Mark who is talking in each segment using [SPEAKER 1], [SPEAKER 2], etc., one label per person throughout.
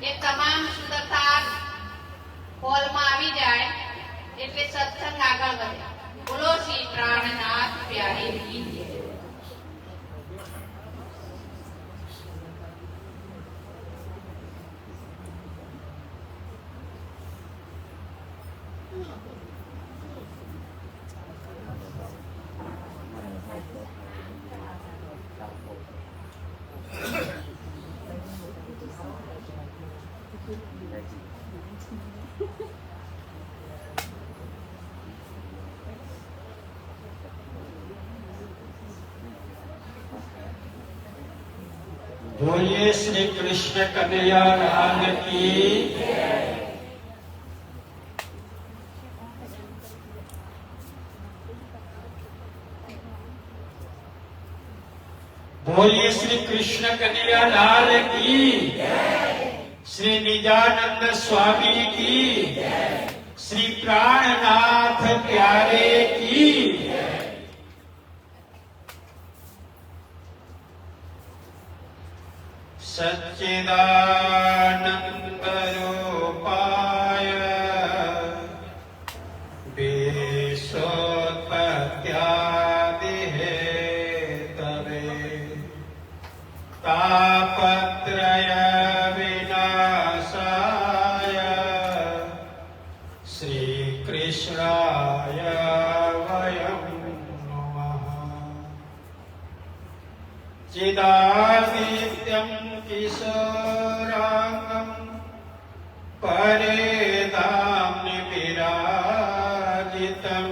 [SPEAKER 1] એ તમામ સુંદરતા હોલમાં આવી જાય એટલે સત્સંગ આગળ વધે. બોલો શ્રી પ્રાણનાથ પ્યારે કી જય.
[SPEAKER 2] बोलिए श्री कृष्ण कन्हैया लाल की। बोलिए श्री कृष्ण कन्हैया लाल की। श्री निजानंद स्वामी की। श्री प्राणनाथ प्यारे की। सच्चिदानंद रूपाय विश्वोत्पत्त्यादि हेतवे तापत्रय विनाशाय श्री कृष्णाय वयं नमः। चिदादित्यं किशोरांगं परेदाम्नि विराजितं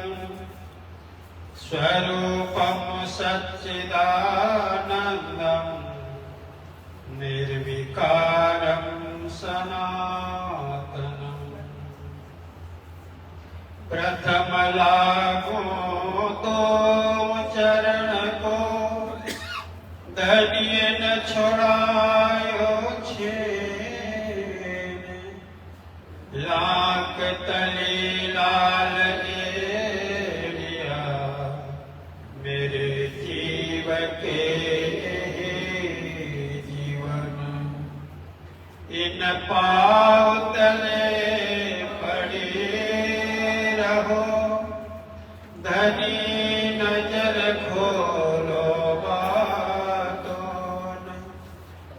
[SPEAKER 2] स्वरूपं सच्चिदानन्दं निर्विकारं सनातनं। प्रथम लागो तो चरण को धनिये न छोड़ायो छे। लाख तले लाल एलिया मेरे जीव के जीवन। इन पाँव तले पड़े रहो धनी नजर खोलो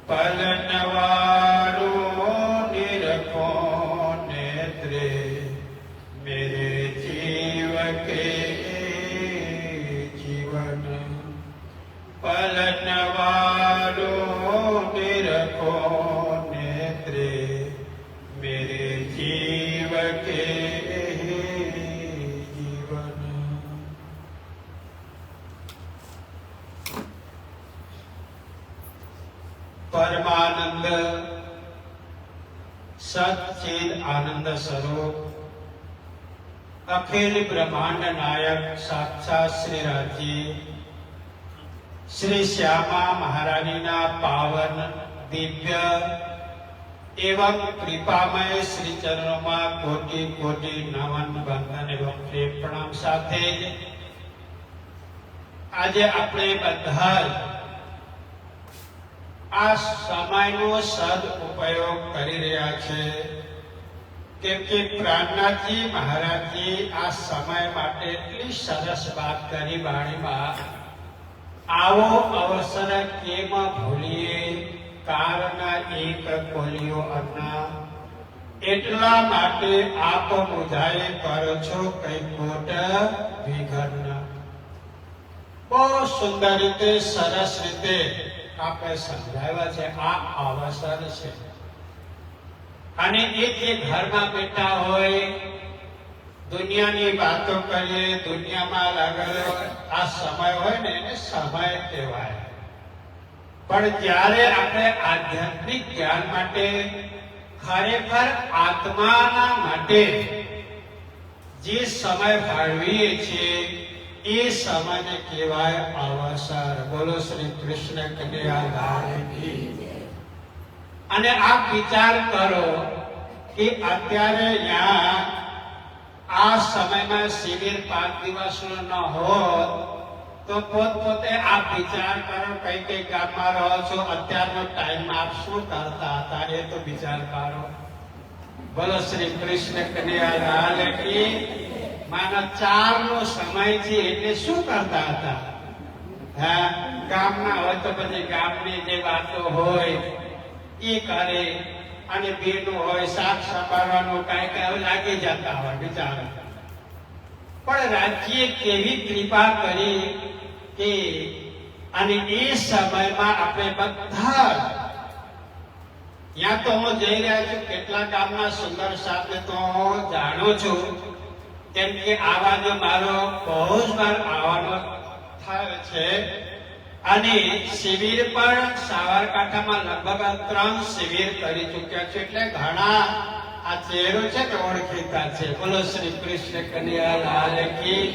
[SPEAKER 2] पलनवारो निरखो नेत्रे मेरे जीव के जीवन। पलनवारो निरखो नेत्रे मेरे जीव के जीवन। परमानंद सच्चिद आनंद स्वरूप अखिल ब्रह्मांड नायक साक्षात श्री राजी श्री श्यामा महारानी ना पावन दिव्य एवं कृपामय श्री चरणों में कोटि कोटि नमन वंदन एवं प्रेम प्रणाम साथे आज अपने बधा आ समयनो सदुपयोग करी रह्या छे केम के प्राणनाथजी महाराजजी आ समय माटे એટલી સરસ વાત કરી વાણીમાં। આવો અવસર કેમ ભૂલીએ કારના એક કોલિયો અન્ના એટલા માટે આપ બુધાએ કરો છો કઈ ખોટ વિઘન। બહુ સુંદર રીતે સરસ રીતે आपने समझाया है आ अवसर से एक घर में बैठा हो दुनिया की बातों करिए दुनिया में लागल आ समय हो समय कहवाय पण त्यारे आपणे आध्यात्मिक ज्ञान माटे खरेखर आत्माना माटे जे समय फाळवीए छे એ સમયને કહેવાય અવસર। બોલો શ્રી કૃષ્ણ કન્હૈયા લાલ કી। અને આપ વિચાર કરો કે અત્યારે यहाँ આ સમયમાં શિબિર 5 દિવસનો ન હોત તો પોતે આપ વિચાર કરો, કઈ કઈ ગામમાં રહો છો, અત્યારનો ટાઈમ આપ શું કરતા હતા એ તો વિચાર કરો. બોલો શ્રી કૃષ્ણ કનૈયા લાલ કી. માના 4 નો સમય છે એટલે શું કરતા હતા? હા, ગામના હોય તો બધી ગામની જે વાતો હોય એ કરે, અને બેનું હોય શાક સંભાળવાનું કઈ લાગી જતા હોય બિચારા. પણ રાજ્યે કેવી કૃપા કરી કે અને એ સમયમાં આપણે બધા ત્યાં તો હું જઈ રહ્યા છું, કેટલા ગામના સુંદર સાથે તો હું જાણું છું, કેમ કે આવાનો મારો બહુ જ વાર આવવાનો થાય છે. અને શિબિર પણ સાબરકાંઠામાં લગભગ 3 શિબિર કરી ચૂક્યા છે, એટલે ઘણા આ ચહેરો છે કે ઓળખીતા છે. બોલો શ્રી કૃષ્ણ કનૈયા લાલ કી.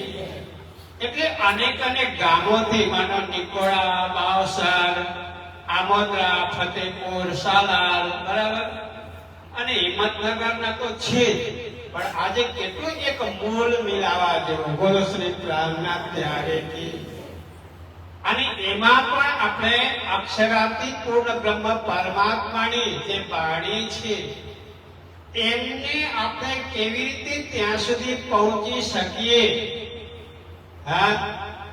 [SPEAKER 2] એટલે અનેક ગામોથી માનો નિકોળા, બાવસર, આમોદરા, ફતેપુર, સાલાર, બરાબર, અને હિંમતનગરના તો છે જ, પણ આજે કેટલું એક મૂળ મિલાવા જેવું. બોલો શ્રી પ્રાણનાથ ત્યારે કી. અને એમાં પણ આપણે અક્ષરાતી પૂર્ણ બ્રહ્મ પરમાત્માની જે વાણી છે એમને આપણે કેવી રીતે ત્યાં સુધી પહોંચી શકીએ, હા,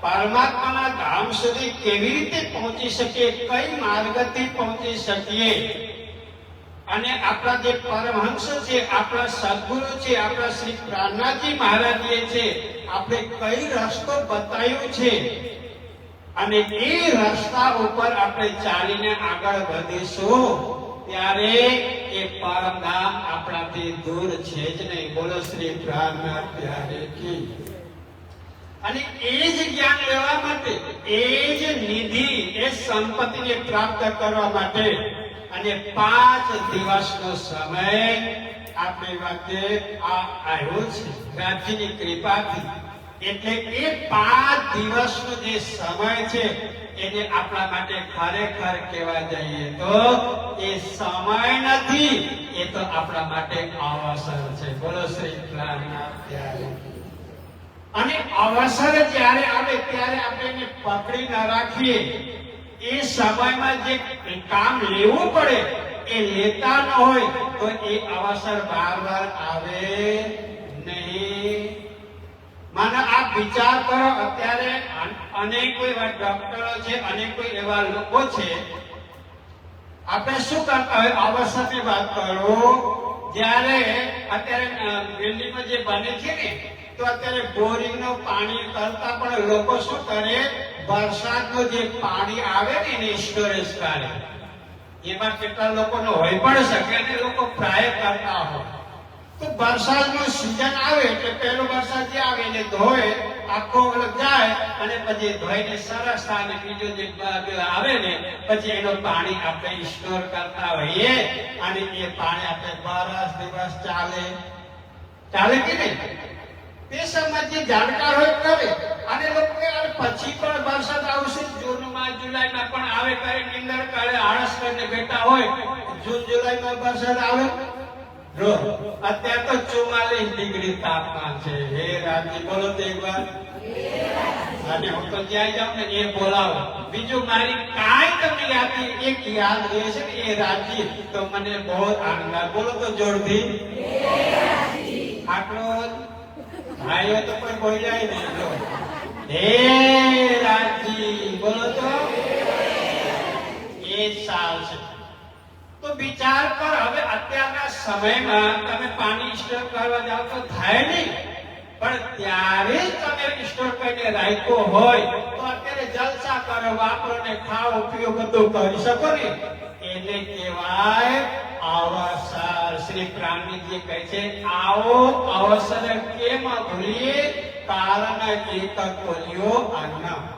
[SPEAKER 2] પરમાત્માના ધામ સુધી કેવી રીતે પહોંચી શકીએ, કઈ માર્ગથી પહોંચી શકીએ, અને આપણા જે પરમહંસ છે, આપણા સદગુરુ છે, આપણા શ્રી પ્રાણનાથજી મહારાજે છે, આપણે કઈ રસ્તો બતાવ્યો છે, અને એ રસ્તા ઉપર આપણે ચાલીને આગળ વધીશું ત્યારે એ પરમધામ આપણાથી દૂર છે જ નહીં. બોલો શ્રી પ્રાણનાથ ત્યારે કી. અને એ જ જ્ઞાન લેવા માટે, એ જ નિધિ, એ સંપત્તિને પ્રાપ્ત કરવા માટે અને 5 દિવસનો સમય આપણી વચ્ચે આવ્યો છે રાજ્યની કૃપાથી. એટલે એ 5 દિવસનો જે સમય છે એને આપણા માટે ખરેખર કહેવા જઈએ તો એ સમય નથી, એ તો આપણા માટે અવસર છે. બોલો શ્રી પ્રાણનાથ ત્યારે. અને અવસર જ્યારે આવે ત્યારે આપણે એને પકડી ન રાખીએ, એ સમયમાં જે કામ લેવું પડે એ લેતા ન હોય તો એ અવસર વાર આવે નહીં. માનો આપ વિચાર કરો, અત્યારે અનેકો એવા ડોક્ટરો છે, અનેકો એવા લોકો છે, આપણે શું કરતા હોય, અવસરની વાત કરો, જ્યારે અત્યારે બિલ્ડિંગો જે બને છે ને, તો અત્યારે બોરિંગનું પાણી કરતા પણ લોકો શું કરે, વરસાદનું જે પાણી આવે ને એને સ્ટોરેજ કરે. એમાં કેટલા લોકોનો હોય પણ શકે અને લોકો પ્રાય કરતા હોય. તો વરસાદનું સિઝન આવે એટલે પહેલો વરસાદ જે આવે એને ધોય, આખો જાય, અને પછી ધોઈને સરસ થાય, અને બીજો જે આવે ને પછી એનું પાણી આપણે સ્ટોર કરતા હોઈએ, અને એ પાણી આપણે 12 દિવસ ચાલે કે નહીં. તે સમય જે જાણકાર હોય કરે, અને લોકો પછી પણ વરસાદ આવશે, જૂનમાં જુલાઈમાં પણ આવે, કરે નિંદર કરે, આળસ કરીને બેઠા હોય, જૂન જુલાઈમાં વરસાદ આવે. અત્યારે તો 44 ડિગ્રી તાપમાન છે. હે રાજી, બોલો તો એકવાર. અને હું તો જ્યાં જાઉં ને એ બોલાવો. બીજું મારી કાંઈ તમને એક યાદ રહે છે ને એ રાજી, તો મને બહુ આનંદ આવે. બોલો તો જોરથી. આટલો ભાઈઓ તો કોઈ બોલાય નહીં. હે રાજી, બોલો તો. એ સાલ છે. તો વિચાર કર, હવે અત્યારના સમયમાં તમે પાણી સ્ટોર કરવા જાઓ તો થાય નહીં, પણ ત્યારે જ તમે સ્ટોર કરીને રાખ્યો હોય તો અત્યારે જલસા કરો, વાપરો ને ખાઓ પીઓ બધું કરી શકો ને. એને કહેવાય અવસર. શ્રી પ્રાણજી કહે છે, આવો અવસર કેમ ભૂલીએ, કારણ એક કોલિયો અન્ન.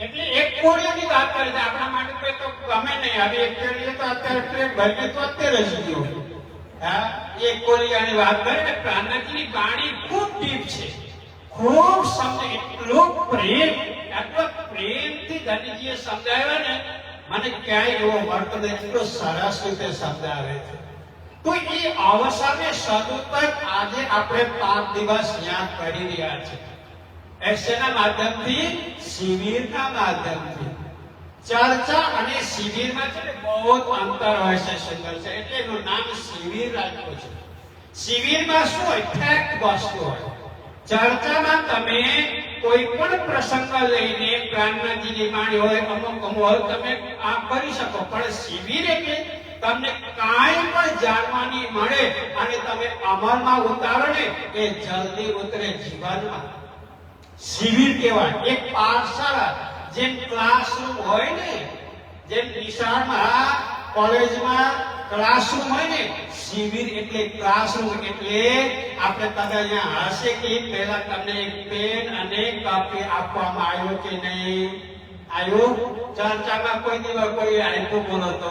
[SPEAKER 2] એટલે એક કોળીઓની વાત કરે છે, આપણા માટે તો ગમે નહીં. હવે એક કોળીએ તો અત્યારે પ્લેટ ભરીને તો અત્યારે જ ગયો. હા, એક કોળીયાની વાત કરે ને, પ્રાણનાથજીની વાણી ખૂબ ડીપ છે, ખૂબ સમજ, એટલો પ્રેમ, એટલો પ્રેમથી ધનજીએ સમજાવ્યા ને, મને ક્યાંય એવો મળતો નથી, એટલો સરસ રીતે સમજાવે છે. તો એ અવસરને સદુપયોગ આજે આપણે 5 દિવસ યાદ કરી રહ્યા છીએ. એના માધ્યમથી, શિબિરના માધ્યમથી. ચર્ચા અને શિબિરમાં છે ને બહુ અંતર હોય છે, સુંદર છે, એટલે એનું નામ શિબિર રાખ્યું છે. શિબિરમાં શું હોય? ફેક્ટ વસ્તુ હોય. ચર્ચામાં તમે કોઈ પણ પ્રસંગ લઈને પ્રાણનાથજીની વાણી હોય, અમુક હોય, તમે આ કરી શકો. પણ શિબિર એટલે તમને કાંઈ પણ જાણવાની મળે અને તમે અમલમાં ઉતારો ને, એ જલ્દી ઉતરે જીવનમાં. શિબિર કહેવાય. એક પાઠશાળા જેમ ક્લાસરૂમ હોય ને, જેમ નિશાળમાં, કોલેજમાં ક્લાસરૂમ હોય ને, શિબિર એટલે ક્લાસરૂમ. એટલે આપણે તમે અહીંયા હશે કે પહેલા તમને એક પેન અને કાપી આપવામાં આવ્યો કે નહીં આવ્યો? ચર્ચામાં કોઈ દિવસ કોઈ આપ્યું? બોલો તો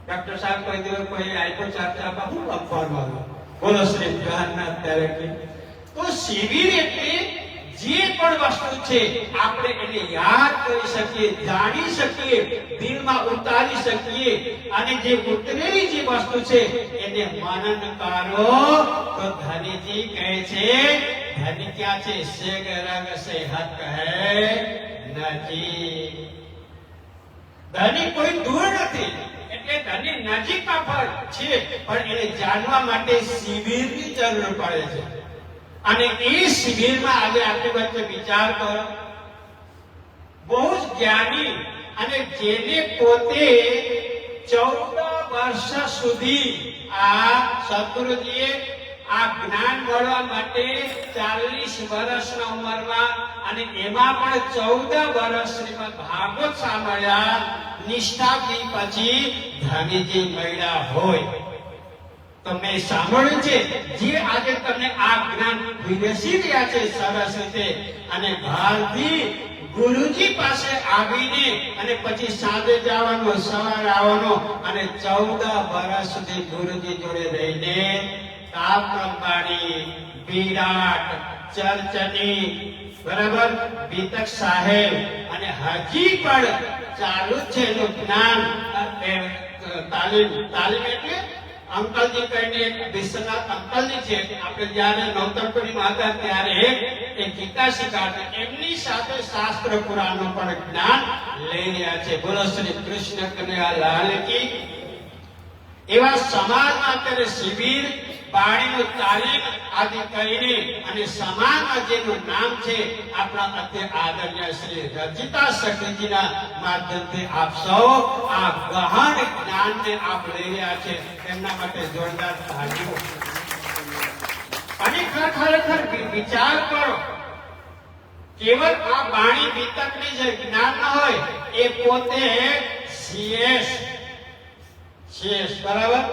[SPEAKER 2] ડોક્ટર સાહેબ, કોઈ દિવસ કોઈ આપ્યું ચર્ચામાં? હું લખવાનું બોલો શ્રી પ્રાણનાથ ત્યારે. તો શિબિર એટલે જે પણ વસ્તુ છે આપણે એને યાદ કરી શકીએ, જાણી શકીએ, દિલમાં ઉતારી શકીએ, અને જે ઉતરેલી જે વસ્તુ છે એને મનન કરો. તો ધનીજી કહે છે, ધની ક્યાં છે? સેગ રંગ સેહત કહે નજી. ધની કોઈ દૂર નથી, એટલે ધની નજીકમાં પણ છે, પણ એને જાણવા માટે શિબિરની જરૂર પડે છે. અને એ શિબિરમાં આજે આપણી વચ્ચે વિચાર કરો, બહુ જ જ્ઞાની અને જેને પોતે 14 વર્ષ સુધી આ સદગુરુજીએ આ જ્ઞાન મળવા માટે 40 વર્ષના ઉંમરમાં, અને એમાં પણ 14 વર્ષ શ્રીમદ ભાગવત સાંભળ્યા નિષ્ઠાથી પછી ધનીજી મળ્યા હોય. તમે સાંભળ્યું છે, જે આજે તમને આ જ્ઞાન વિરસી રહ્યા છે સરસ રીતે, અને બહારથી ગુરુજી પાસે આવીને અને પછી સાંજે જવાનો, સવારે આવવાનો, અને 14 વર્ષ સુધી ગુરુજી જોડે રહીને તાપંબાણી, વિરાટ, ચર્ચની, બરાબર, બીતક સાહેબ, અને હજી પણ ચાલુ છે એનું જ્ઞાન. તાલીમ એટલે અંકલજી કહીને એક વિશ્વનાથ અંકલજી છે, આપણે જયારે નવતરપુરીમાં હતા ત્યારે એક ગીતા શીખાડતા, એમની સાથે શાસ્ત્ર પુરાણનું પણ જ્ઞાન લઈ રહ્યા છે. બોલો શ્રી કૃષ્ણ કનૈયા લાલ કી. એવા સમાજમાં અત્યારે શિબિર, વાણીનું તાલીમ આદિ કરીને, અને સમાજમાં જેનું નામ છે આપણા અત્યારે આદરણીય શ્રી રચિતા સખીજીના માધ્યમથી આપ સૌ આ ગહન જ્ઞાનને આપ લઈ રહ્યા છે. એમના માટે જોરદાર તાળીઓ. અને ખરેખર વિચાર કરો, કેવળ આ વાણી વિતકની જે જ્ઞાન ન હોય, એ પોતે સીએસ, બરાબર,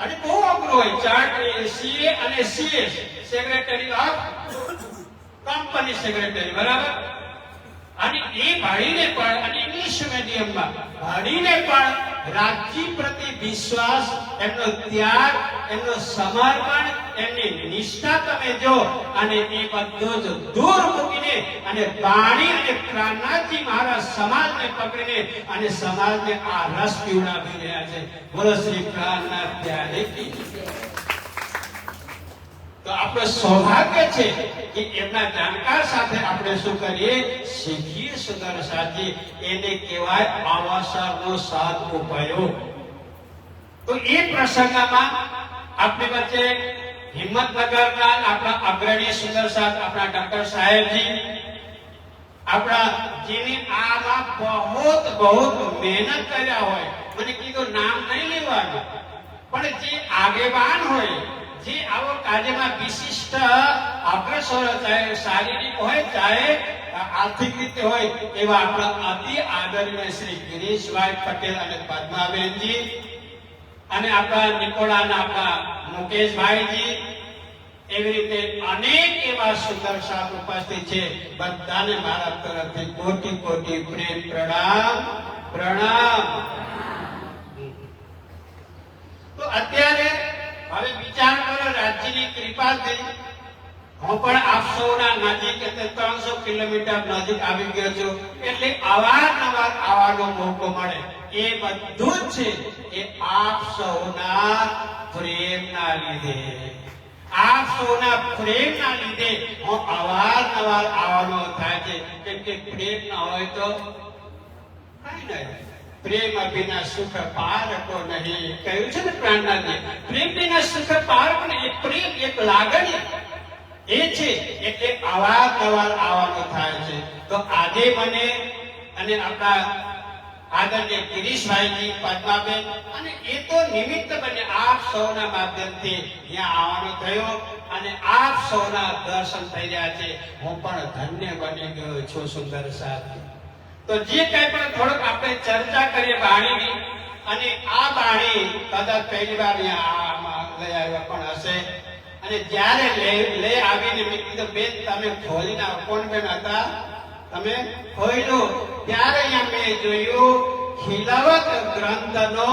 [SPEAKER 2] અને બહુ અઘરું હોય. ચાર્ટ સીએ અને CS, secretary of company secretary, બરાબર. અને એ ભણીને પણ, અને ઇંગ્લિશ મીડિયમમાં ભણીને પણ રાજ્ય પ્રતિ વિશ્વાસ, એમનો ત્યાગ, એમનો સમર્પણ, એમની નિષ્ઠા તમે જો, અને એ બધું જ દૂર મૂકીને અને વાણી અને પ્રાણનાથજી મહારાજ સમાજને પકડીને અને સમાજને આ રસ પીવડાવી રહ્યા છે. બોલો શ્રી પ્રાણનાથ ત્યારે. તો આપણે સૌભાગ્ય છે કે એમના જાણકાર સાથે આપણે શું કરીએ? શીખીએ સુંદર સાથી. એને કહેવાય અવસરનો સદુપયોગ. તો એ પ્રસંગમાં આપણી વચ્ચે હિંમતનગરના આપણા અગ્રણી સુંદર સાથ, આપણા ડોક્ટર સાહેબજી, આપણા જેની આમાં બહુ મહેનત કર્યા હોય, મને કીધું નામ નહીં લેવાનું, પણ જે આગેવાન હોય, જે આવો કાર્યમાં વિશિષ્ટ અગ્રસર, ચાહે શારીરિક હોય, ચાહે આર્થિક રીતે હોય, એવા આપણા અતિ આદરણીય શ્રી ગિરીશભાઈ પટેલ અને પદ્માબેનજી, અને આપણા નિકોળાના આપણા મુકેશભાઈજી, એવી રીતે અનેક એવા સુંદર સાથ ઉપસ્થિત છે. બધાને મારા તરફથી કોટી કોટી પ્રેમ પ્રણામ. તો અત્યારે હવે વિચાર કરો, રાજ્યની કૃપાથી હું પણ આપ સૌના નજીક, એટલે 300 કિલોમીટર નજીક આવી ગયો છું. એટલે અવારનવાર આવવાનો મોકો મળે. એ બધું જ છે એ આપ સૌના પ્રેમના લીધે. આપ સૌના પ્રેમના લીધે હું અવારનવાર આવવાનો થાય છે, કેમ કે પ્રેમ ના હોય તો કઈ નહીં. પ્રેમ વિના સુખ પારકો નહીં કહ્યું છે ને પ્રાણનાથે. પ્રેમ વિના સુખ પારકો નહીં. પ્રેમ એક લાગણી એ છે, એટલે અવારનવાર આવવાનો થાય છે. તો આજે મને અને આપણા આદરણીય ગિરીશભાઈજી, પદ્માબેન, અને એ તો નિમિત્ત બને આપ સૌના માધ્યમથી અહીંયા આવવાનો થયો અને આપ સૌના દર્શન થઈ રહ્યા છે. હું પણ ધન્ય બની ગયો છું સુંદર સાથી. તો જે કંઈ પણ થોડોક આપણે ચર્ચા કરીએ બાણીની, અને આ બાણી કદાચ પહેલી વાર અહીંયા લઈ આવ્યા પણ હશે, અને જ્યારે લઈ આવીને મેં કીધું બેન તમે ખોલીને આવો. કોણ બેન હતા? તમે ખોલ્યો ત્યારે અહીંયા મેં જોયું ખિલવત ગ્રંથનો,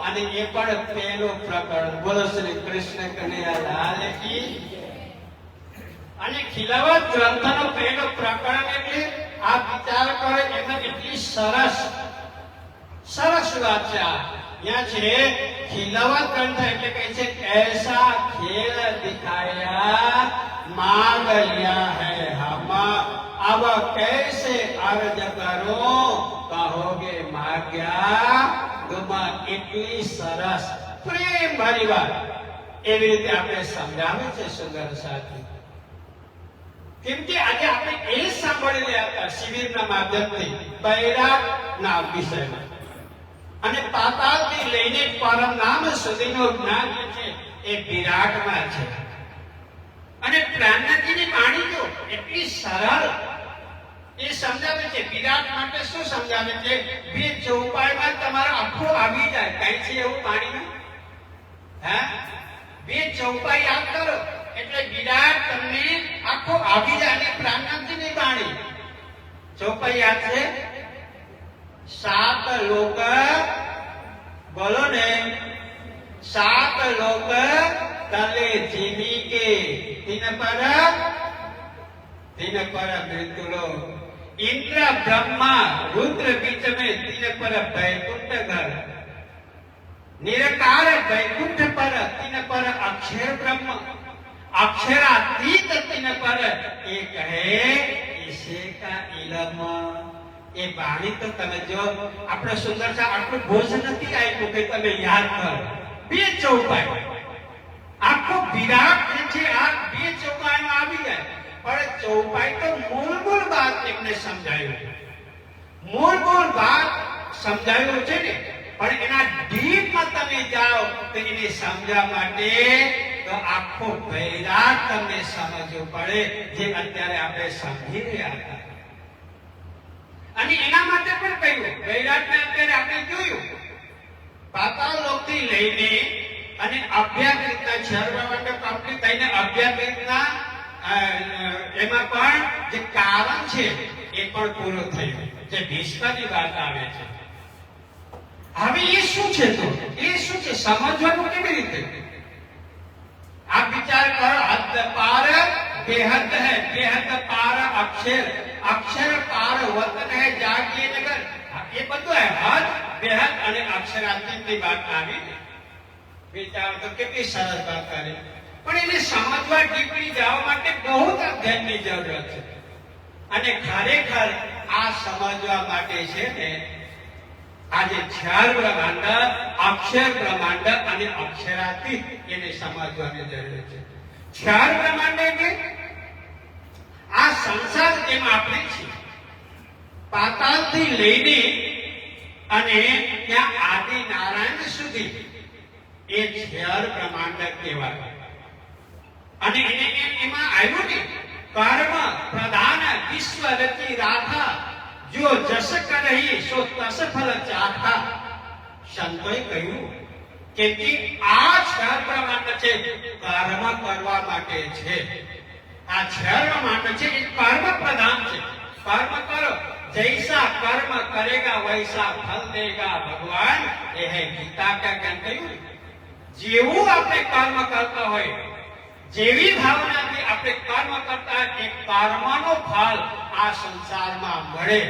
[SPEAKER 2] અને એ પણ પહેલો પ્રકરણ. બોલો શ્રી કૃષ્ણ કનૈયા લાલ કી. અને ખિલવત ગ્રંથનો પહેલો પ્રકરણ એટલે આ વિચાર કરો, એમાં એટલી સરસ સરસ વાત છે. અહીંયા છે ખિલવત ગ્રંથ એટલે કહે છે ऐसा खेल दिखाया मांग लिया है हम, अब कैसे अर्ज करो कहोगे माग्या तुम. એટલી સરસ પ્રેમ ભરી વાત એવી રીતે આપણે સમજાવે છે સુંદર સાથી. કેમ કે આજે આપણે એ સાંભળી રહ્યા હતા શિબિરના માધ્યમથી બૈરાગના વિષયમાં, અને પાતાળથી લઈને પરમ નામ સુધીનું જ્ઞાન છે એ વિરાટમાં છે. અને પ્રાણનાથજીની વાણી જો એટલી સરળ એ સમજાવે છે. વિરાટ માટે શું સમજાવે છે? બે ચોપાઈમાં તમારો આખો આવી જાય. કઈ છે એવું પાણીમાં? હે? બે ચોપાઈ યાદ કરો એટલે વિરાટ તમને આખો આવી જાય. અને પ્રાણનાથજીની વાણી ચોપાઈ યાદ છે? 7 લોક, બોલો ને, 7 લોક तले जीवी के, 3 पर मृत्युलो, इंद्र ब्रह्मा रुद्र बीच में, 3 पर वैकुंठ घर, निरकार वैकुंठ पर, 3 पर अक्षर ब्रह्म, अक्षरातीत 3 पर एक है इसे का इलम. એ વાણી તો તમે જો આપણે સુંદર છે આટલું બોજ નથી આપ્યું કે તમે યાદ કરો. બે ચોપાઈ આખો વિરાટ જે છે આ બે ચોપાઈમાં આવી જાય. પણ ચોપાઈ તો મૂળ વાત એમને સમજાયું, મૂળ વાત સમજાયું છે ને, પણ એના ડીપમાં તમે જાઓ તો એને સમજવા માટે તો આખો વિરાટ તમને સમજવું પડે, જે અત્યારે આપણે સમજી રહ્યા હતા. અને એના માટે પણ કહ્યું વૈરાટને અત્યારે આપણે જોયું પાતાળ લોકથી લઈને અને અભ્યાકૃતના 6 બ્રહ્માંડ કમ્પ્લીટ થઈને અભ્યાકૃતના એમાં પણ જે કારણ છે એ પણ પૂરું થયું, જે ભીષ્મની વાત આવે છે. હવે એ શું છે? તો એ શું છે સમજવાનું કેવી રીતે? आप विचार करो. हद पार बेहद है, बेहद पार अक्षर, अक्षर पार वतन है जागिए नगर. ये બધું है हद बेहद અને અક્ષરાતીતની વાત આવી. વિચાર તો કેટલી સરસ વાત કરી, પણ એને સમજવા ડીપલી જવા માટે બહુ અધ્યયનની જરૂર છે. અને ખરેખર આ સમજવા માટે છે ને આજે 4 બ્રહ્માંડ, અક્ષર બ્રહ્માંડ અને અક્ષરાતીત એને સમજવાની જરૂર છે. 4 બ્રહ્માંડ એટલે આ સંસાર જેમાં આપણે છીએ, પાતાળથી લઈને અને ત્યાં આદિ નારાયણ સુધી એ 4 બ્રહ્માંડ કહેવાય. અને એમાં આવ્યું ને કર્મ પ્રધાન વિશ્વ રચી રાધા, જો જસ કરહી સો તસ ફલ ચાખા. સંતોએ કહ્યું કે આ 4 બ્રહ્માંડ છે કર્મ કરવા માટે છે. આ 4 બ્રહ્માંડ છે એ કર્મ પ્રધાન છે. કર્મ કરો, જૈસા કર્મ કરેગા વૈસા ફલ દેગા ભગવાન. એ હે ગીતા કા જ્ઞાન કહ્યું. જેવું આપણે કર્મ કરતા હોય, જેવી ભાવનાથી આપણે કર્મ કરતા હોય, એ કર્મનો ફળ આ સંસારમાં મળે.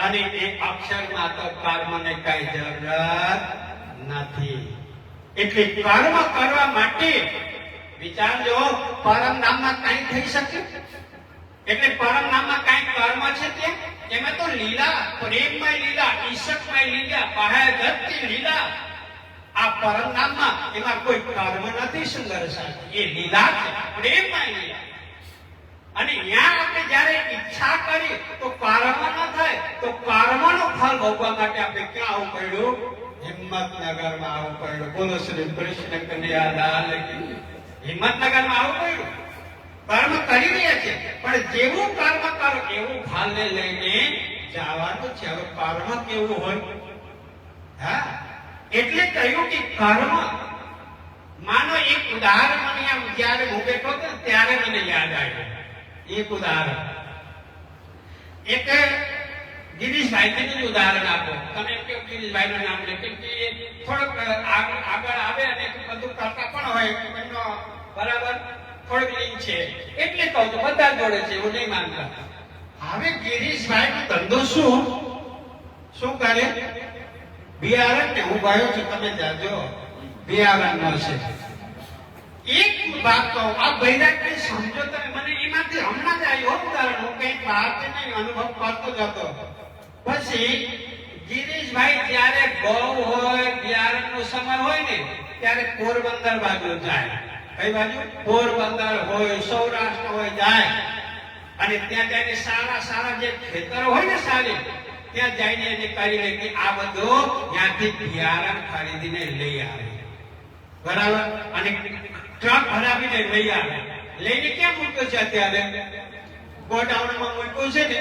[SPEAKER 2] અને એ અક્ષરમાં તો કર્મને કઈ જરૂર નથી. એટલે કર્મ કરવા માટે વિચારજો, પરમ નામમાં કઈ થઈ શકે? એટલે પરમ નામમાં કઈ કર્મ છે ત્યાં? એમાં તો લીલા, પ્રેમમય લીલા, ઈશકમય લીલા, બાહ્યગતની લીલા. આ પરમ નામમાં એમાં કોઈ કર્મ નથી. સુંદર સાથી, એ લીલા છે, પ્રેમમય લીલા. અને ત્યાં આપણે જયારે ઈચ્છા કરી તો કર્મ ન થાય, તો કર્મનું ફળ ભોગવા માટે આપણે ક્યાં આવવું પડ્યું? હિંમતનગરમાં આવવું પડ્યું. બોલો શ્રી કૃષ્ણ કનૈયા લાલ કી. હિંમતનગરમાં આવવું પડ્યું. કર્મ કરી રહ્યા છે, પણ જેવું કર્મ કરો એવું ફળને લઈને જવાનું છે. હવે કર્મ કેવું હોય? હા, એટલે કહ્યું કે કર્મ. માનો એક ઉદાહરણ મને આમ જ્યારે હું બેઠો હતો ત્યારે મને યાદ આવ્યું. એક ઉદાહરણ, એક ગિરીશભાઈ નું ઉદાહરણ આપો. તમે એમ કહો ગિરીશભાઈ નું નામ લે, કેમ કે થોડોક આગળ આવે અને બધું કરતા પણ હોય, એમનો બરાબર થોડીક લિંક છે એટલે કહું છું. બધા જોડે છે એવું નહીં માનતા. હવે ગિરીશભાઈ નો ધંધો શું કરે? બિયારણ ને હું ગયો છું, તમે જાજો, બિયારણ નો છે. એક વાત કહું, આ બૈરાગને સમજો તમે. મને એમાંથી હમણાં જ આવ્યો ઉદાહરણ. હું કઈ બહારથી નહીં, અનુભવ કરતો જતો. પછી ગિરીશભાઈ જ્યારે ગૌ હોય, બિયારણનો સમય હોય ને ત્યારે પોરબંદર બાજુ જાય. કઈ બાજુ? પોરબંદર હોય, સૌરાષ્ટ્ર હોય, જાય. અને ત્યાં જઈને સારા સારા જે ખેતરો હોય ને સારી, ત્યાં જઈને એને કરી લે કે આ બધું ત્યાંથી બિયારણ ખરીદીને લઈ આવે. બરાબર? અને ટ્રક ભરાવીને લઈ આવે. લઈને ક્યાં મૂક્યો છે અત્યારે? ગોડાઉનમાં મૂક્યો છે ને.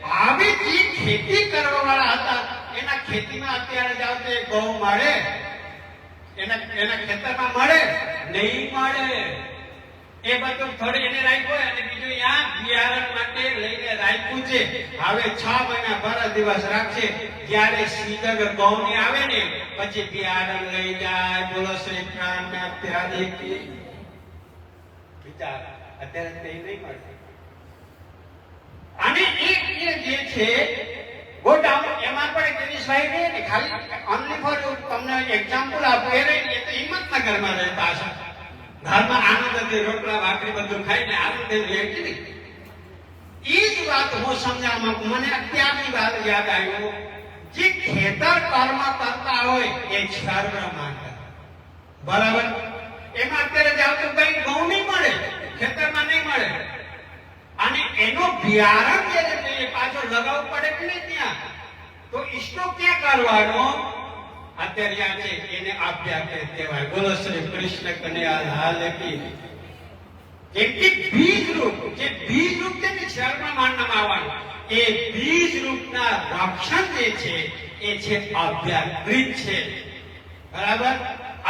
[SPEAKER 2] હવે જે ખેતી કરવા વાળા હતા એના ખેતીમાં અત્યારે જાવ તો ઘઉં મળે? એના ખેતરમાં મળે? નહીં મળે. એ બધું થોડી એને રાખ્યું હોય અને બીજું ત્યાં બિયારણ માટે લઈને રાખ્યું છે. હવે 6 મહિના 12 દિવસ રાખશે. જ્યારે સીઝન ઘઉંની આવે ને પછી બિયારણ લઈ જાય. બોલો શ્રી કૃષ્ણ પ્યારે કી. વિચાર, અત્યારે તે નહીં મળે. અને એક જે છે ગોડાઉન, એમાં પણ ગિરીશભાઈ રહે ને, ખાલી ઓનલી ફોર તમને એક્ઝામ્પલ આપું, એ રહે એ તો હિંમતનગરમાં રહેતા હશે. ઘરમાં આનંદથી રોટલા ભાખરી બધું ખાઈને આનંદ લેતી ને. એ જ વાત હું સમજાવવા, મને અત્યારની વાત યાદ આવ્યો. જે ખેતર કર્મ કરતા હોય એ સર્વમાં કરે. બરાબર? એમાં અત્યારે જાવ તો કઈ ઘઉં નહીં મળે, ખેતરમાં નહીં મળે. અને એનો બિયારણ જે છે પાછો લગાવવું પડે કે નહીં ત્યાં? તો સ્ટોક ક્યાં કરવાનો? અત્યારે આ છે એને આપ્યા કહેવાય. બોલો શ્રી કૃષ્ણ કનૈયા લાલ કી. એટલે બીજરૂપ, જે બીજરૂપ છે ને શહેરમાં માનવામાં આવવાનું, એ બીજરૂપના રક્ષણ જે છે એ છે અભ્યાકૃત છે. બરાબર?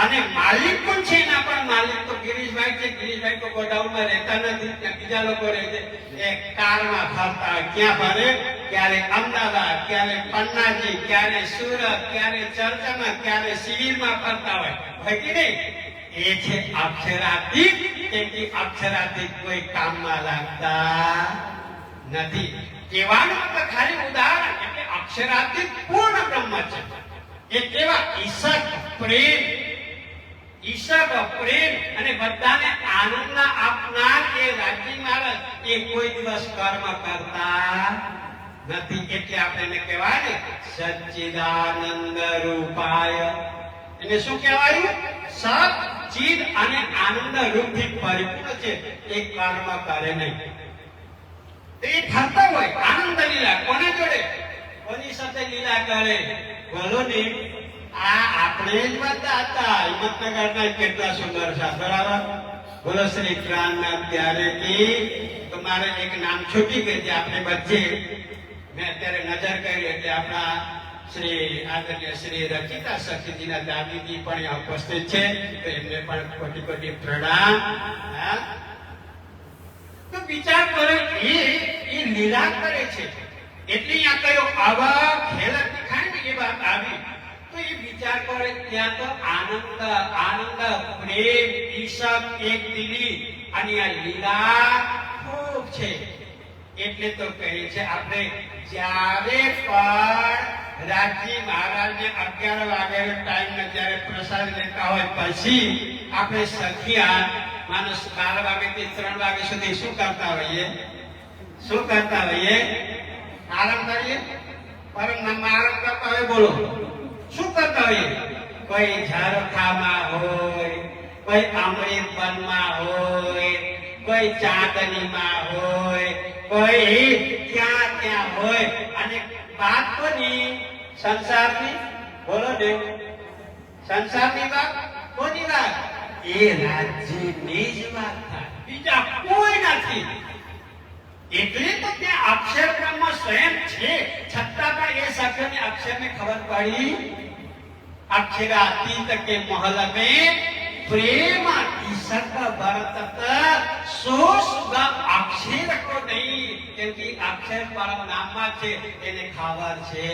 [SPEAKER 2] અને માલિક પણ છે એના, પણ માલિક તો ગિરીશભાઈ છે. ગિરીશભાઈ તો ગોડાઉનમાં રહેતા નથી, ત્યાં બીજા લોકો રહે છે. એ કારમાં ફરતા. ક્યાં ફરે? ક્યારે અમદાવાદ, ક્યારે પન્નાજી, ક્યારે સુરત, ક્યારે ચર્ચામાં, ક્યારે શિબિરમાં ફરતા હોય કે નહીં? એ છે અક્ષરાતીત. કે અક્ષરાતીત કોઈ કામમાં લાગતા નથી. કહેવાનો મતલબ ખાલી ઉદાહરણ, એટલે અક્ષરાતીત પૂર્ણ બ્રહ્મ છે. એ કેવા? ઈશક પ્રેમ, ઈશક પ્રેમ અને બધાને આનંદ આપનાર એ રાજ્ય મહારાજ એ કોઈ દિવસ કર્મ કરતા નથી. એટલે આપણે એને કહેવાય ને સચ્ચિદાનંદ રૂપાય. એને શું કહેવાયું? સત, ચિદ અને આનંદ રૂપથી પરિપૂર્ણ છે. એ કર્મ કરે નહીં. એ થતા હોય આનંદ લીલા. કોના જોડે? કોની સાથે લીલા કરે? બોલો ને. આ આપણે જ બધા હતા. હિંમતનગરના કેટલા સુંદર છે. બરાબર? બોલો શ્રી કૃષ્ણ પ્યારે કી. તમારે એક નામ છૂટી ગઈ છે આપણે વચ્ચે. મેં અત્યારે નજર કરી એટલે આપણા શ્રી આદરણીય શ્રી રચિતા સખીજીના દાદીજી પણ અહીંયા ઉપસ્થિત છે. તો એમને પણ કોટી કોટી પ્રણામ. તો વિચાર કરે એ લીલા કરે છે. એટલે અહીંયા કયો આવા ખેલક ખાય ને એ વાત આવી. તો એ વિચાર કરે ત્યાં તો આનંદ, આનંદ, પ્રેમ, ઈશક, એક દિલી અને આ લીલા ખૂબ છે. એટલે તો કહે છે આપણે જ્યારે પણ રાજજી મહારાજને 11 વાગે ટાઈમ ને જ્યારે પ્રસાદ લેતા હોય પછી આપણે સખિયા માણસ 12 વાગ્યાથી 3 વાગ્યા સુધી શું કરતા હોઈએ? શું કરતા હોઈએ? આરામ કરીએ. પરમ આરામ કરતા હોય, બોલો શું કરતા હોઈએ? કોઈ ઝારખામાં હોય, કોઈ અમૃત વનમાં હોય, કોઈ ચાંદનીમાં હોય, કોઈ ત્યાં હોય. અને વાત કોની? સંસારની. બોલો ને, સંસારની વાત કોની વાત? એ રાજ્યની જ વાત થાય, બીજા કોઈ નથી. એટલે તો ત્યાં અક્ષર બ્રહ્મ સ્વયં છે, છતાં પણ એ સત્યને અક્ષરને ખબર પડી. अक्षरातीत के महल में प्रेम ईसक बरतत सो सुगम अक्षर को नहीं, क्योंकि अक्षर परम नाम છે એને ખબર છે.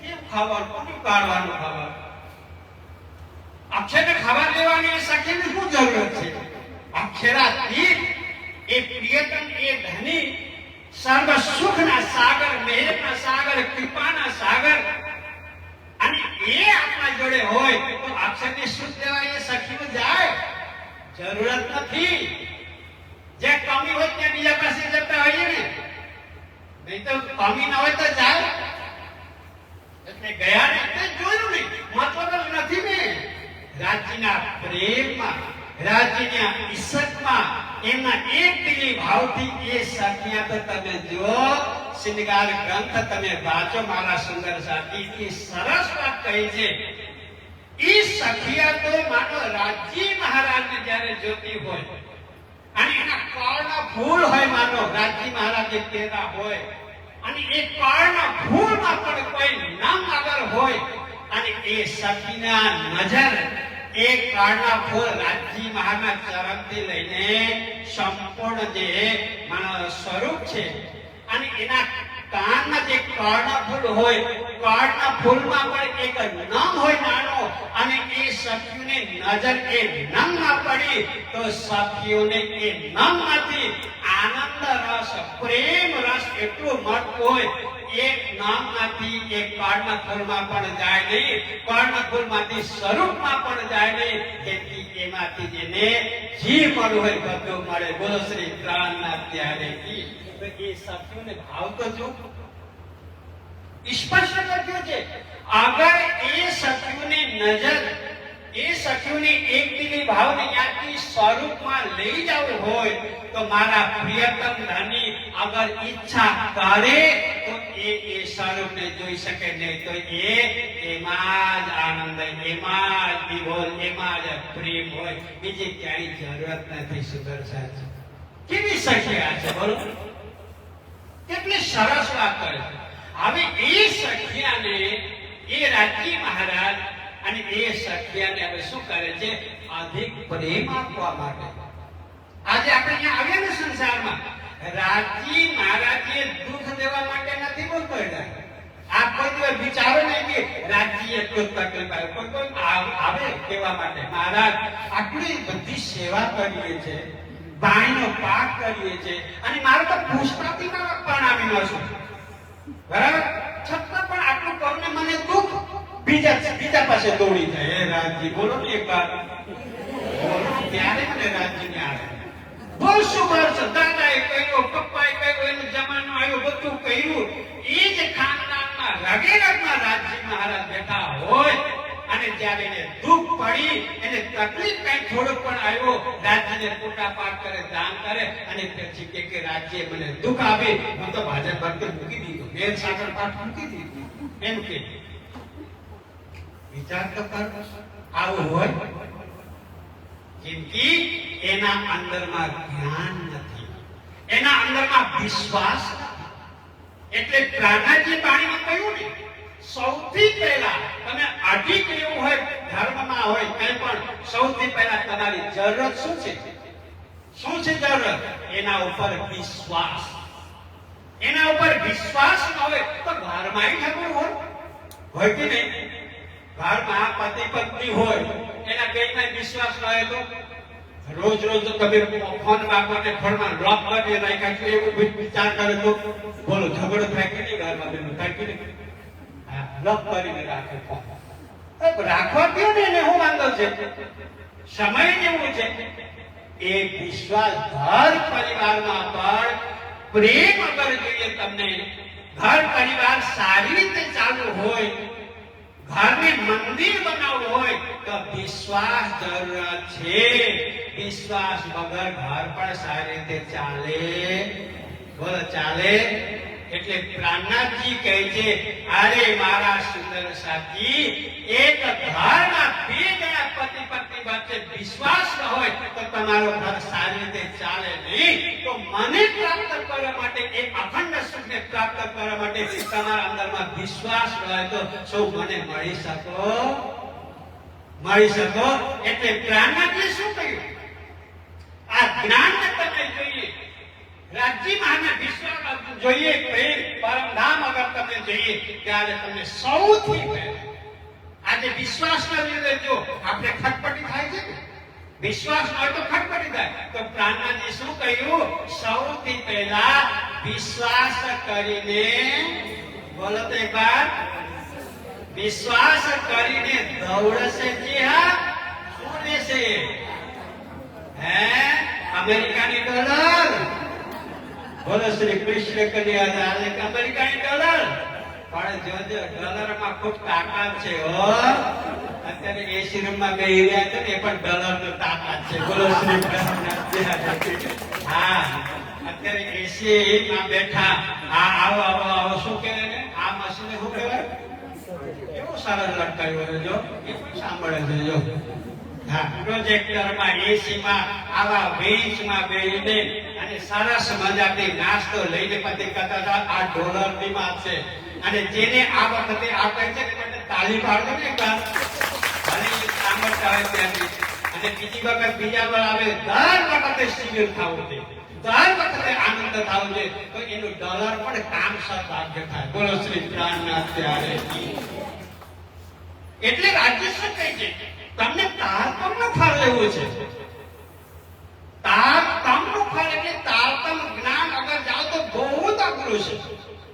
[SPEAKER 2] કેમ ખબર? કોનું કાઢવાનું ખબર? અક્ષરને ખબર લેવાની એ સખીની શું જરૂરત છે? અક્ષરાતીત એ પ્રિયતમ એ ધની સર્વ સુખના સાગર, મહેરના સાગર, કૃપાના સાગર, અને એ આપણા જોડે હોય તો અક્ષરને શુદ્ધ દેવા એ સખીનું જાય જરૂરત નથી. જે કમી હોય ત્યાં બીજા પાસે જતા હોઈએ ને, નહીં તો કમી ના હોય તો જાય. એટલે ગયા ને એટલે જોયું નહીં, મતલબ નથી ને. રાજ્યના પ્રેમમાં, રાજ્યના ઈસકમાં, એમના એક દિલી ભાવથી એ સખિયા તો તમે જો શૃંગાર ગ્રંથ તમે વાંચો મારા સુંદર સાથી, એ સરસ વાત કહી છે. એ સખિયા તો માનો રાજજી મહારાજને જ્યારે જોતી હોય અને એના કાળના ફૂલ હોય, માનો રાજજી મહારાજે તેરા હોય અને એ કાળના ફૂલમાં પણ કોઈ નામ આગળ હોય અને એ સખીના નજર એ કાળના ફૂલ રાજજી મહારાજના ચરણથી લઈને સંપૂર્ણ જે માનો સ્વરૂપ છે અને એના કાનમાં જે કાળના ફૂલ હોય, કાળના ફૂલમાં પણ એક નામ હોય નાનો, અને એ સખીઓને નજર એ નામમાં પડી તો સખીઓને એ નામમાંથી આનંદ રસ, પ્રેમ રસ એટલો મળતો હોય એ નામમાંથી એ કાળના ફૂલમાં પણ જાય નહીં, કાળના ફૂલમાંથી સ્વરૂપમાં પણ જાય નહીં. તેથી એમાંથી જેને જી મળ્યું હોય બધું મળે. બોલો શ્રી પ્રાણના ત્યારે કી. એ સખીઓને ભાવ તો જો સ્પર્શ કર્યો છે. અગર એ સખીઓની નજર, એ સખીઓની એક દિલી ભાવને યાદથી સ્વરૂપમાં લઈ જવું હોય તો મારા પ્રિયતમ ધની અગર ઈચ્છા કરે તો એ સ્વરૂપને જોઈ શકે નહીં. તો એમાં જ આનંદ, એમાં જ વિભોર, એમાં જ પ્રેમ હોય, બીજી ક્યાંય જરૂરત નથી. સુંદર સાચી કેવી સખી આ છે, બોલો કેટલી સરસ વાત કરે છે. હવે એ સખિયાને એ રાજજી મહારાજ અને એ સખિયાને હવે શું કરે છે? અધિક પ્રેમ આપવા માટે. આજે આપણે અહીંયા આવ્યા ને સંસારમાં, રાજજી મહારાજે દુઃખ દેવા માટે નથી બોલતો. આ કોઈ દિવસ વિચારો નહીં કે રાજજી એટલું તકલીફ આવે. કોઈ આવે કહેવા માટે મહારાજ આટલી બધી સેવા કરીએ છે, વાણીનો પાઠ કરીએ છે, અને મારે તો પુષ્પાથી પણ આવી ન છું, બરાબર, છતાં પણ આટલું કરીને મને દુઃખ બીજા પાસે દોડી જાય. હે રાજજી, બોલો ને એક વાર, ત્યારે મને રાજજી ને આવે. બહુ શું કરશો? દાદાએ કહ્યું, પપ્પાએ કહ્યું, એનો જમાનો આવ્યો, બધું કહ્યું. એ જ ખાનદાનમાં રગે રગમાં રાજજી મહારાજ બેઠા હોય અને જ્યારે એને દુઃખ પડી, એને તકલીફ કઈ થોડુંક પણ આવ્યો, રાજ્યને પૂજા પાઠ કરે, દાન કરે અને પછી કે રાજ્ય મને દુઃખ આપે, હું તો ભાજપ ભરતો મૂકી દીધું, બેન સાગર પાઠ મૂકી દીધું, એમ કે વિચાર તો કર. આવું હોય કેમ કે એના અંદરમાં જ્ઞાન નથી, એના અંદરમાં વિશ્વાસ નથી. એટલે પ્રાણાજી પાણીમાં કહ્યું ને, સૌથી પહેલા તમે અધિક એવું હોય, ધર્મમાં હોય કંઈ પણ, સૌથી પહેલા તમારી જરૂરત શું છે? શું છે જરૂરત? એના ઉપર વિશ્વાસ. એના ઉપર વિશ્વાસ ન હોય તો ઘરમાં ઠાકોર હોય કે નહીં? ઘરમાં પતિ પત્ની હોય, એના બેમાં વિશ્વાસ ન હોય તો રોજ રોજ તમે ફોન વાપરને ફોનમાં લોક કરી રાખ્યા છો, એવું વિચાર કરે તો બોલો ઝઘડો થાય કે નહીં? ઘરમાં બેનો થાય કે નહીં? લોક કરીને રાખે ફોન. રાખવા દો ને, એને શું વાંધો છે? સમય જેવું છે. એ વિશ્વાસ ઘર પરિવારમાં પણ પ્રેમ અગર જોઈએ તમને, ઘર પરિવાર સારી રીતે ચાલુ હોય, ઘરને મંદિર બનાવવું હોય તો વિશ્વાસ જરૂર છે. વિશ્વાસ વગર ઘર પણ સારી રીતે ચાલે? બોલો ચાલે? એટલે પ્રાણનાથજી કહે છે, અરે મારા સુંદર સાથી, એક ઘરમાં બે જણા પતિ પત્ની વચ્ચે વિશ્વાસ ન હોય તો તમારો ઘર સારી રીતે ચાલે નહીં. તો મને પ્રાપ્ત કરવા માટે, એક અખંડ સુખને પ્રાપ્ત કરવા માટે તમારા અંદરમાં વિશ્વાસ હોય તો સૌ મને મળી શકો. એટલે પ્રાણનાથજી શું કહ્યું? આ જ્ઞાન તમને જોઈએ, રાજ્ય મહાના વિશ્વાસ જોઈએ, પ્રેમ પરમધામ અગર તમને જોઈએ, ત્યારે તમને સૌથી પહેલા આજે વિશ્વાસના લીધે જો આપણે ખટપટી થાય છે ને, વિશ્વાસ ન હોય તો ખટપટી થાય. તો પ્રાણનાથજી શું કહ્યું? સૌથી પહેલા વિશ્વાસ કરીને, બોલો તો એક વાર, વિશ્વાસ કરીને દોડશે. જી હા, શું લેશે? અમેરિકાની ડોલર? બોલો શ્રી કૃષ્ણ કન્યા. અમેરિકાની ડોલર પણ જોજો, ડોલરમાં ખૂબ તાકાત છે. અત્યારે એસી રૂમમાં બે રહ્યા છે ને, એ પણ ડોલર નો તાકાત છે. બોલો શ્રી કૃષ્ણ. હા, અત્યારે એસી માં બેઠા. આવો શું કહેવાય ને, આ મશીન શું કહેવાય? કેવું સરસ લટકાવ્યું જો, એ પણ સાંભળે છે જો. હા, પ્રોજેક્ટરમાં એસીમાં આવા બેન્ચમાં બેસીને અને સરસ મજાથી નાસ્તો લઈને પછી કહેતા આ ડોલરની વાત છે. અને જેને આ વખતે આપે છે ને તાળી પાડો ને એકવાર, અને એ સાંભળતા હોય ત્યાંથી. અને બીજી વખત બીજા વાર આવે, દર વખતે સિવિલ થવું છે, દર વખતે આનંદ થવું છે, તો એનું ડોલર પણ કામ સદભાગ્ય થાય. બોલો શ્રી પ્રાણનાથ ત્યારે. એટલે રાજ્ય શું કહે છે? તમને તારતમ્યનું ફળ લેવું છે. તારતમ્યનું ફળ એટલે તારતમ્ય જ્ઞાન અગર જાઓ તો બહુ અઘરું છે.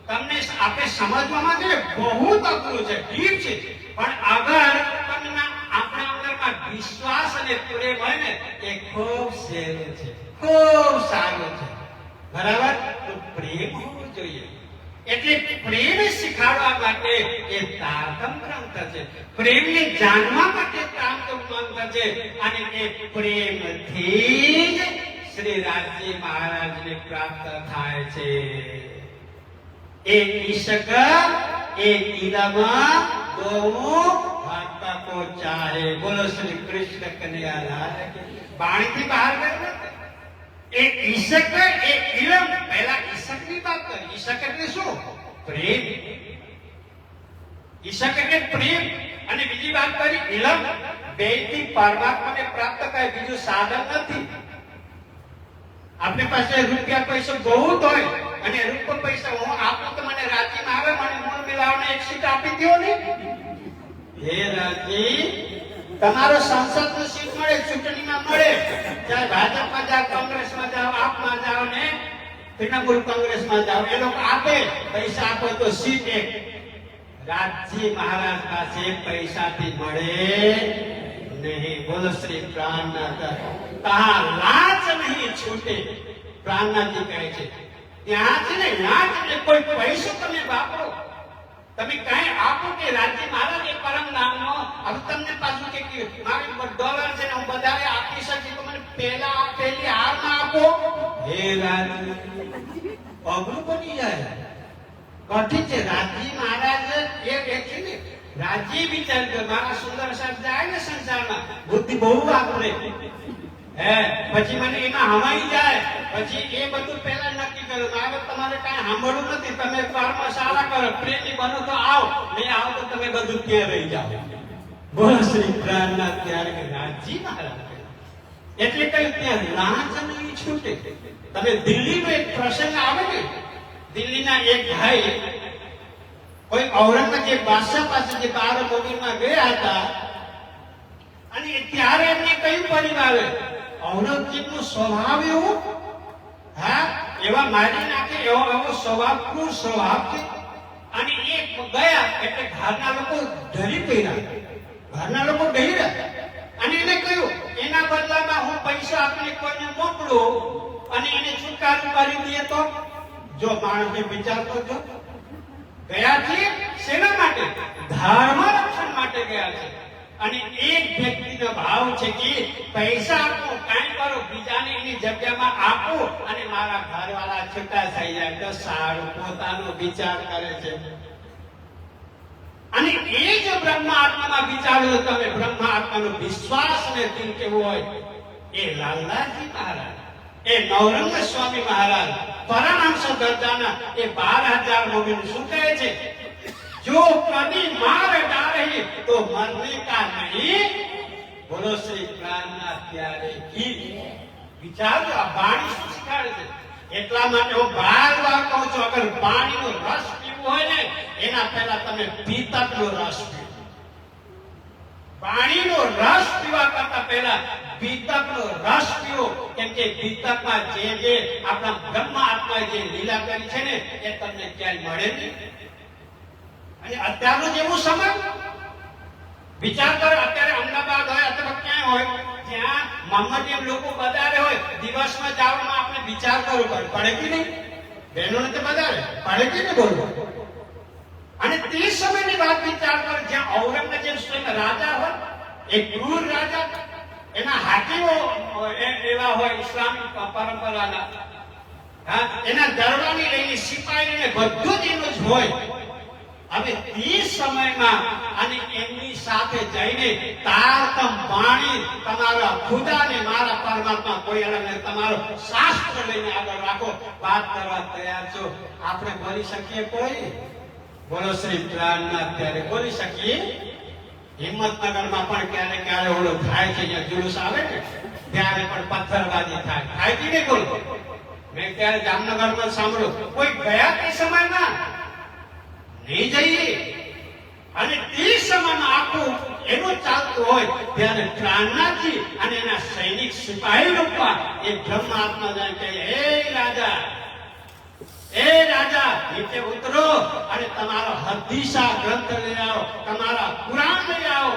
[SPEAKER 2] તમને આપણે સમજવામાં છે બહુ અઘરું છે, ડીપ છે. પણ અગર તમને આપણા અંદરમાં વિશ્વાસ અને પ્રેમ હોય ને, એ ખૂબ સહેલું છે, ખૂબ સારું છે. બરાબર? તો પ્રેમ હોવું જોઈએ. એટલે પ્રેમ શીખવાડવા માટે એ તારતમ ગ્રંથ છે. પ્રેમને જાણવા માટે તારતમ ગ્રંથ છે. અને એ પ્રેમથી જ શ્રી રાજજી મહારાજને પ્રાપ્ત થાય છે. એક ઈશક એક ઇલમ દોઉ ભક્ત કો ચાહે. બોલો શ્રી કૃષ્ણ કનૈયા લાલ. બાણીથી બહાર કર્યું. એક ઈશક એક ઇલમ. પહેલા ઈશક ની વાત કરી. ઈશક એટલે શું? પ્રેમ. ઈશક એટલે પ્રેમ. અને બીજી વાત કરી ઇલમ. બેથી પરમાત્માને પ્રાપ્ત કરે, બીજું સાધન નથી. આપણી પાસે રૂપિયા પૈસા બહુ હોય અને રૂપિયા પૈસા હું આપું તો મને રાજ્યમાં આવે, મને મૂળ મિલાવને એક સીટ આપી દો ને. હે રાજ્ય, તમારો સંસદની સીટ મળે, ચૂંટણીમાં મળે, ચાહે ભાજપમાં જાઓ, કોંગ્રેસમાં જાઓ, આપમાં જાઓ ને તૃણમૂલ કોંગ્રેસમાં જાઓ, એ લોકો આપે પૈસા આપો તો સીટ એક. રાજજી મહારાજ પાસે પૈસાથી મળે નહીં. બોલો શ્રી પ્રાણનાથ. ત્યાં લાંચ નહીં છૂટે. પ્રાણનાથજી કહે છે ત્યાં છે ને લાંચ એટલે કોઈ પૈસો તમે વાપરો, તમે કઈ આપો કે રાજ્ય મહારાજ એ પરમ નામનો. હવે તમને પાછું કે મારી ડોલર છે ને હું બધાએ આપી શકું તો મને પહેલા પહેલી હારમાં આપો. હે રાજ, અઘરું બની જાય, કઠિન છે. રાજજી મહારાજ એ વ્યક્તિ ને રાજ્ય વિચાર કરે, મારા સુંદર સાહેબ જાય ને સંસારમાં બુદ્ધિ બહુ વાપરે, પછી મને એમાં હવાઈ જાય, પછી એ બધું પહેલા નક્કી કર્યું. હવે તમારે કઈ સાંભળવું નથી, તમે કર્મ સારા કરો, પ્રેમી બનો તો આવો, નહીં આવો તો તમે બધું ત્યાં રહી જાઓ. બોલો શ્રી પ્રાણનાથ. ત્યારે રાજજી મહારાજ એટલે કઈ ત્યાં લાંચ નહીં છૂટે. તમે દિલ્હીનો એક પ્રસંગ આવે ને, દિલ્હીના એક ભાઈ કોઈ ઔરંગઝેબ બાદશાહ પાસે જે 12 મોગલમાં ગયા હતા, અને ત્યારે એમને કયું પરિવાર ઔરંગઝેબનો સ્વભાવ એવો, હા એવા મારી નાખે એવો સ્વભાવ, ક્રૂર સ્વભાવ છે. અને એ ગયા એટલે ઘરના લોકો ડરી ગયા, ઘરના લોકો ડરી રહ્યા. અને એને કહ્યું એના બદલામાં હું પૈસા આપીને કોઈને મોકલો અને એને છુટકારો કરી દે તો જો માણસને વિચારતો જો ગયા છે શેના માટે? ધર્મ રક્ષણ માટે ગયા છે. અને એક વ્યક્તિનો ભાવ છે કે પૈસા આપો, કાંઈ કરો, બીજાને એની જગ્યામાં આપો અને મારા ઘરવાળા છૂટા થઈ જાય તો સારું. પોતાનો વિચાર કરે છે. અને એ જો બ્રહ્માત્મામાં વિચારો તમે બ્રહ્માત્માનો વિશ્વાસ ને દિલ કેવો હોય એ લાલદાસજી મહારાજ, એ નવરંગ સ્વામી મહારાજ પરમહંસ દરજાના એ 12,000 મોમીન શું કહે છે? જો કદી માર ડારે તો મરને કા નહીં. બોલો શ્રી પ્રાણનાથ પ્યારે કી. વિચારજો આ વાણી શું શીખવાડે છે. એટલા માટે હું બાર કહું છું, અગર પાણીનો રસ પીવો હોય ને એના પહેલા તમે પીતકનો રસ પીવો. પાણીનો રસ પીવા કરતા પહેલા પીતકનો રસ પીવો. કેમ કે પીતકમાં જે આપણા બ્રહ્માત્માએ જે લીલા કરી છે ને એ તમને ક્યાંય મળે નહીં. અને અત્યારનો જેવો સમય વિચાર કરો, અત્યારે અમદાવાદ હોય અથવા ક્યાંય હોય ત્યાં મોહમ્મદીય લોકો વધારે હોય, દિવસમાં જવામાં આપણે વિચાર કરવો પડે કે નહીં? બહેનોને તો વધારે પડે કે નહીં? બોલો. અને તે સમયની વાત વિચાર કરો જ્યાં ઔરંગઝેબ સ્વયં રાજા હોય, એક ક્રૂર રાજા, એના હાકીમો એવા હોય ઇસ્લામિક પરંપરાના, હા, એના દરબારી લઈને સિપાહી લઈને બધું જ એનું જ હોય. હવે તે સમયમાં અને એમની સાથે જઈને તારતમ વાણી તમારા ખુદાને મારા પરમાત્મા કોઈ અલગ નહીં, તમારો શાસ્ત્ર લઈને આગળ રાખો, વાત કરવા તૈયાર છો. આપણે બોલી શકીએ કોઈ? બોલો શ્રી પ્રાણનાથ ત્યારે બોલી શકીએ? હિંમતનગરમાં પણ ક્યારે ક્યારે ઓલો થાય છે, અહીંયા જુલુસ આવે ને ત્યારે પણ પથ્થરબાજી થાય કે નહીં? બોલો. મેં ત્યારે જામનગરમાં સાંભળ્યું, કોઈ ગયા તે સમયમાં નહીં જઈએ. અને તે સમયમાં આખું એનું ચાલતું હોય ત્યારે પ્રાણનાથજી અને એના સૈનિક સિપાહી લોકો એ બ્રહ્માત્મા જાય કે હે રાજા નીચે ઉતરો અને તમારો હદીસા ગ્રંથ લઈ આવો, તમારા કુરાન લઈ આવો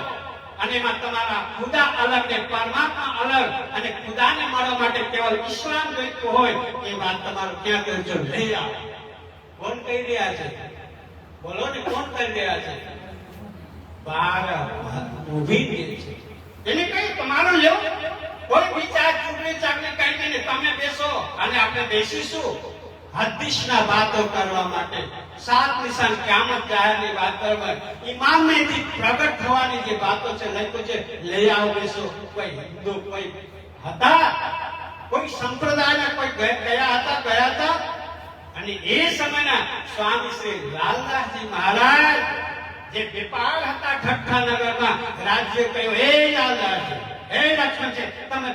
[SPEAKER 2] અને એમાં તમારા ખુદા અલગ ને પરમાત્મા અલગ, અને ખુદાને મળવા માટે કેવલ ઇસ્લામ જોઈતું હોય એ વાત તમારું ક્યાં કરજો લઈ આવો. કોણ કહી રહ્યા છે? બોલો ને, કોણ કરી રહ્યા છે? બાર ઉભી છે. એને કઈ તમારું લેવો? કોઈ વિચાર ચૂંટણી ચાકણી કઈ નહીં, તમે બેસો અને આપણે બેસીશું હદીસના વાતો કરવા માટે, સાત નિશાન કિયામત જાહેરની વાત કરવા, ઇમામ મહેદી પ્રગટ થવાની જે વાતો છે લખ્યું છે, લઈ આવો બેસો. કોઈ હિન્દુ કોઈ હતા, કોઈ સંપ્રદાયના કોઈ ગયા હતા. અને એ સમયના સ્વામી શ્રી લાલદાસજી મહારાજ જે વેપાર હતા ઠઠ્ઠાનગરમાં, રાજ્ય કહ્યું, હે લાલદાસજી, હે લક્ષ્મણ છે, તમે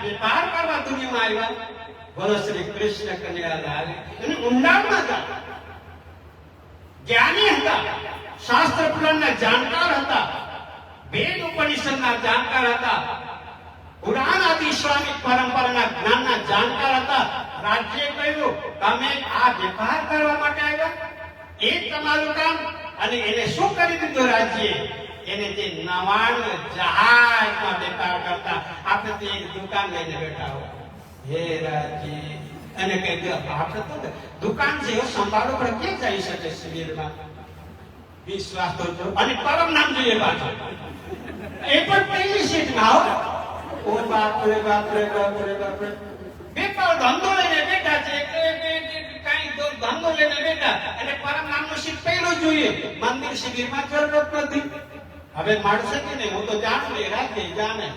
[SPEAKER 2] વેપાર કરવા દુનિયામાં આવ્યા? બોલો શ્રી કૃષ્ણ કનૈયાલાલ. અને ઊંડાણમાં હતા, જ્ઞાની હતા, શાસ્ત્ર પુરાણના જાણકાર હતા, વેદ ઉપનિષદના જાણકાર હતા, પુરાણ આદિ ઇસ્લામિક પરંપરાના જ્ઞાનના જાણકાર હતા. રાજ્ય કહ્યું, તમે આ વેપાર કરવા માટે આવ્યા? એ તમારું કામ. અને એને શું કરી દીધું રાજ્ય? એને જે 99 જહાજમાં વેપાર કરતા, આપણે તો એક દુકાન લઈને બેઠા હોય. હે રાજ્ય, એને કહી દો આપણે તો દુકાન છે સંભાળો પણ ક્યાં જઈ શકે શિબિરમાં? વિશ્વાસ તો જો. અને પરમ નામ જોઈએ પાછળ, એ પણ પહેલી સીટમાં હો. ઓ બાપરે બાપરે બાપરે બાપરે, વેપાર ધંધો લઈને બેઠા છે, કઈ ધંધો લઈને બેઠા, અને પરમ નામનો સીટ પહેલો જોઈએ. મંદિર શિબિરમાં જરૂરત નથી. હવે મળશે કે નહીં હું તો જાણું નહીં, રાજ્ય જાણે.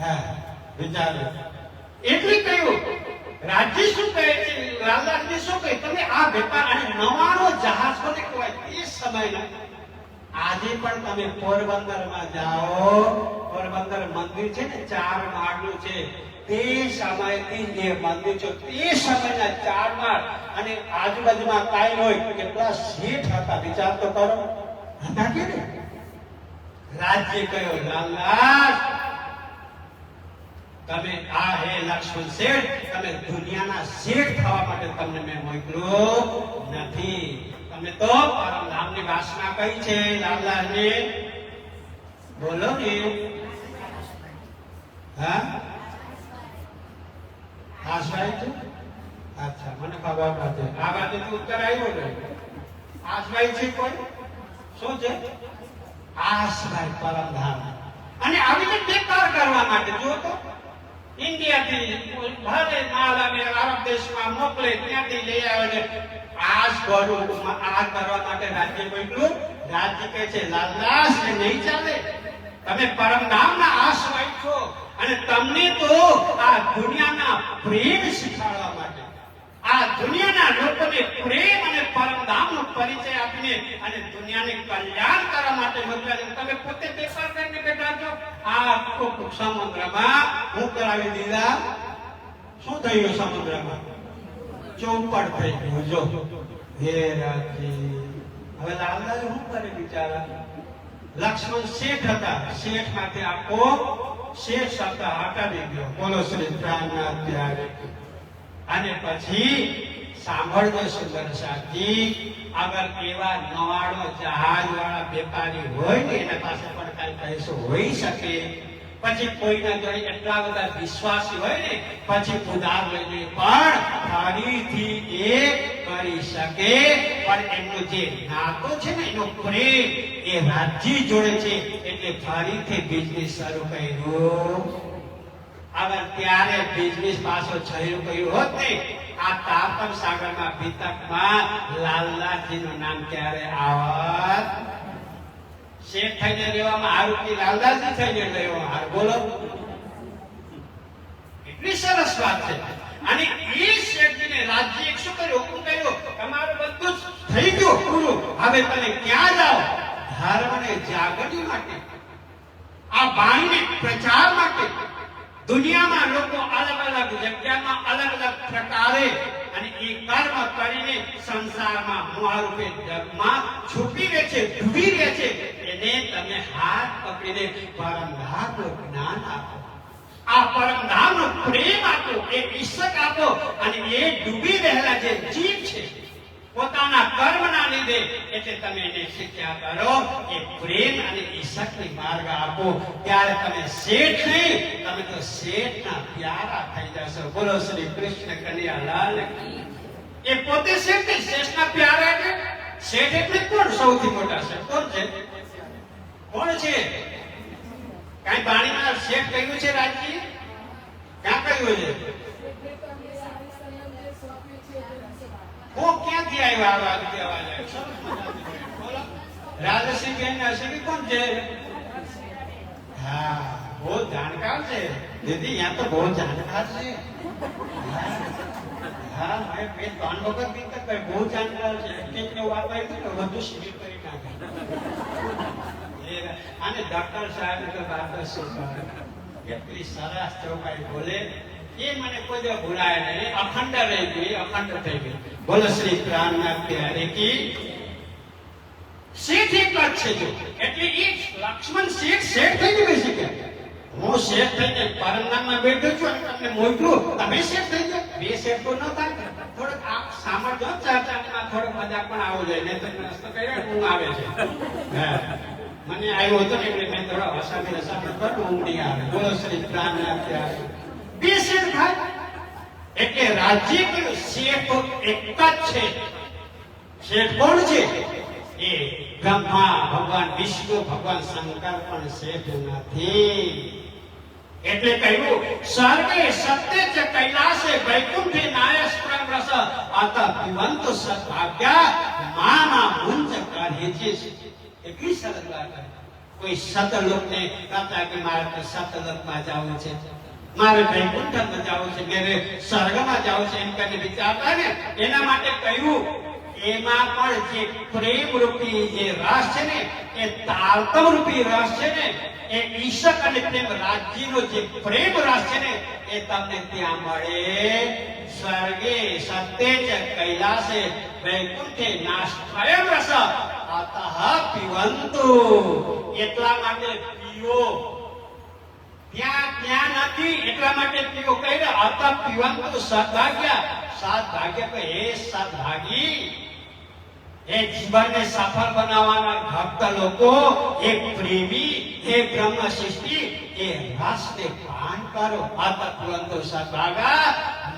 [SPEAKER 2] હા, વિચારો. એટલે કહ્યું, રાજ્ય શું કહે છે, લાલદાસજી શું કહે, તમે આ વેપાર અને 99 જહાજ કોને કહેવાય તે સમયના. આજે પણ તમે પોરબંદરમાં જાઓ, પોરબંદર મંદિર છે ને 4 માળનું છે, તે સમયથી જે મંદિર છે તે સમયના 4 માળ, અને આજુબાજુમાં કાંઈ હોય કેટલા શેઠ હતા વિચાર તો કરો. હતા કે રાજ્ય કયો લાલદાસ, તમે આ હે લક્ષ્મણ શેઠ, તમે દુનિયાના શેઠ થવા માટે તમને મેં મોકલ્યો નથી. તમે તો પરમ ધામની વાસના કઈ છે લાલદાસને? બોલો ને. હા, આસવાય છે? અચ્છા, મને ખબર નથી. આ બાજુ તો ઉત્તર આવ્યો ને. આસવાય છે કોઈ? શું છે? આસવાય પરમધામ. અને આવી રીતે બેકાર કરવા માટે જો તો ઇન્ડિયાથી ભારે માલ અમે આરબ દેશમાં મોકલે, ત્યાંથી લઈ આવે ને આસ ગોળું આ કરવા માટે રાજ્ય મોકલું. રાજ્ય કહે છે લાલદાસ ને નહીં ચાલે. તમે પરમધામના આસવાય છો અને તમને તો આ દુનિયાના પ્રેમ શીખવાડવા માટે, આ દુનિયાના લોકોને પ્રેમ અને પરમધામનો પરિચય આપીને અને દુનિયાને કલ્યાણ કરવા માટે મોકલ્યા છે. તમે પોતે બેકાર કરીને બેઠા છો. આ આખો સમુદ્રમાં હું કરાવી દીધા. શું થયું સમુદ્રમાં? ચોપડ થઈ ગયું. જો હે રાજી, હવે લાલદાસ શું કરે બિચારા? લક્ષ્મણ શેઠ હતા, શેઠ માંથી આખો શેઠ શબ્દ હટાવી ગયો. બોલો શ્રી પ્રાણનાથ ત્યારે. અને પછી સાંભળજો સુંદર સાથી, અગર એવા નવાડો જહાજ વાળા વેપારી હોય ને એના પાસે પણ કઈ પૈસો હોઈ શકે, પછી કોઈના જોડે એટલા બધા વિશ્વાસી હોય ને પછી ઉધાર લઈને પણ ફરીથી એ કરી શકે. પણ એમનો જે નાતો છે ને, એનો પ્રેમ એ રાજ્ય જોડે છે એટલે ફરીથી બિઝનેસ શરૂ કર્યો. અગર ત્યારે બિઝનેસ પાછો શરૂ કર્યું હોત ને, આ તાપન સાગરમાં ભીતકમાં લાલદાસજીનું નામ ક્યારે આવત? શેઠ થઈને રહેવામાં હારું કે લાલદાસજી થઈને રહેવામાં હારું? બોલો, એટલી સરસ વાત છે. અને એ શેઠજીને રાજ્ય શું કર્યું? હુકમ કર્યો, તમારું બધું જ થઈ ગયું પૂરું, હવે તમે ક્યાં જાઓ? ધર્મને જાગૃતિ માટે, આ વાણીને પ્રચાર માટે. દુનિયામાં લોકો અલગ અલગ જગ્યામાં અલગ અલગ પ્રકારે અને એ કર્મ કરીને સંસારમાં મોહરૂપે જગમાં છુપી રહે છે, ડૂબી રહે છે. એને તમે હાથ પકડીને પરમધામનું જ્ઞાન આપો, આ પરમધામનો પ્રેમ આપો, એ ઈશ્વર આપો. અને એ ડૂબી રહેલા જે જીવ છે પોતાના કર્મના લીધે, એટલે તમે એને શિક્ષા કરો, એ પ્રેમ અને ઈશ્વરની માર્ગ આપો. ત્યારે તમે શેઠ નહીં, તમે તો શેઠના પ્યારા થઈ જશો. બોલો શ્રી કૃષ્ણ કનૈયાલાલ કી. એ પોતે શેઠ નહીં, શેઠના પ્યારા. એટલે શેઠ એટલે કોણ? સૌથી મોટા શેઠ કોણ છે? કોણ છે? કઈ પાણીમાં શેઠ કહ્યું છે રાજજી? ક્યાં કહ્યું છે? ક્યાંથી આવ્યા આ વાત કહેવા જાય? બોલો, રાજસિંહ બેન હશે કોણ છે? હા, બહુ જાણકાર છે દીદી, यहाँ तो बहुत जानकार છે. હા, મેં બે ત્રણ વખત બી તક બહુ જાણકાર છે. એટલે વાત આવી ને વધુ શિબિર કરી નાખે. અને ડોક્ટર સાહેબ તો વાત શું કરે, એટલી સરસ ચોખાઈ બોલે, એ મને કોઈ દિવસ ભૂલાય નહીં. અખંડ રહી ગઈ, અખંડ થઈ ગઈ. બોલો શ્રી પ્રાણનાથ પ્યારે કી. શેઠ એક જ છે જો, એટલે એ લક્ષ્મણ શેઠ થઈ બેસી ગયા. હું શેઠ થઈને પરમધામમાં બેઠો છું અને તમને મોકલું, તમે શેઠ થઈ ગયા. બે શેઠ તો ન થાય. થોડોક આ સાંભળજો, ચર્ચામાં થોડોક મજાક પણ આવો જોઈએ, નહીં તો રસ્તો કર્યો ઊંઘ આવે છે. મને આવ્યો હતો ને એટલે મેં થોડો હસામી કરું, ઊંઘ નહીં આવે. બોલો શ્રી પ્રાણનાથ પ્યારે. બે શેઠ થાય એટલે રાજ્ય કયું? શેઠ એક જ છે. શેઠ કોણ છે? એ બ્રહ્મા, ભગવાન વિષ્ણુ, ભગવાન શંકર પણ શેઠ નથી. એટલે કહ્યું સ્વર્ગે સત્ય ચ કૈલાસે વૈકુંઠે નાયસ્ત્રમ રસ અત પીવંત સદભાગ્યા માના મુંજ કાઢે છે. એટલી સરસ વાત. કોઈ સતલોકને કહેતા કે મારે તો સતલોકમાં જવું છે, મારે વૈકુંઠમાં જવું છે, મારે સ્વર્ગમાં જવું છે, એમ કરીને વિચારતા ને, એના માટે કહ્યું એમાં પણ જે પ્રેમ રૂપી જે રસ છે ને, એ તારતમ રૂપી રસ છે ને, એ ઈશ્વર અને પ્રેમ રાજ્યનો જે પ્રેમ રસ છે ને, એ તમને ત્યાં મળે. સ્વર્ગે સત્ય ચ કૈલાસે વૈકુંઠે નાસ્ત્રયમ રસ અતઃ પીવંતુ. એટલા માટે પીવો. ત્યાં નથી એટલા માટે પીવો. કહી દે અતઃ પીવંતુ સદભાગ્ય. સદભાગ્ય કે હે સદભાગી, એ જીવનને સફળ બનાવવાના ભક્ત લોકો, એ પ્રેમી, એ બ્રહ્મ સૃષ્ટિ, એ રસને પાન કરો. માતા પુરંતો સદભાગા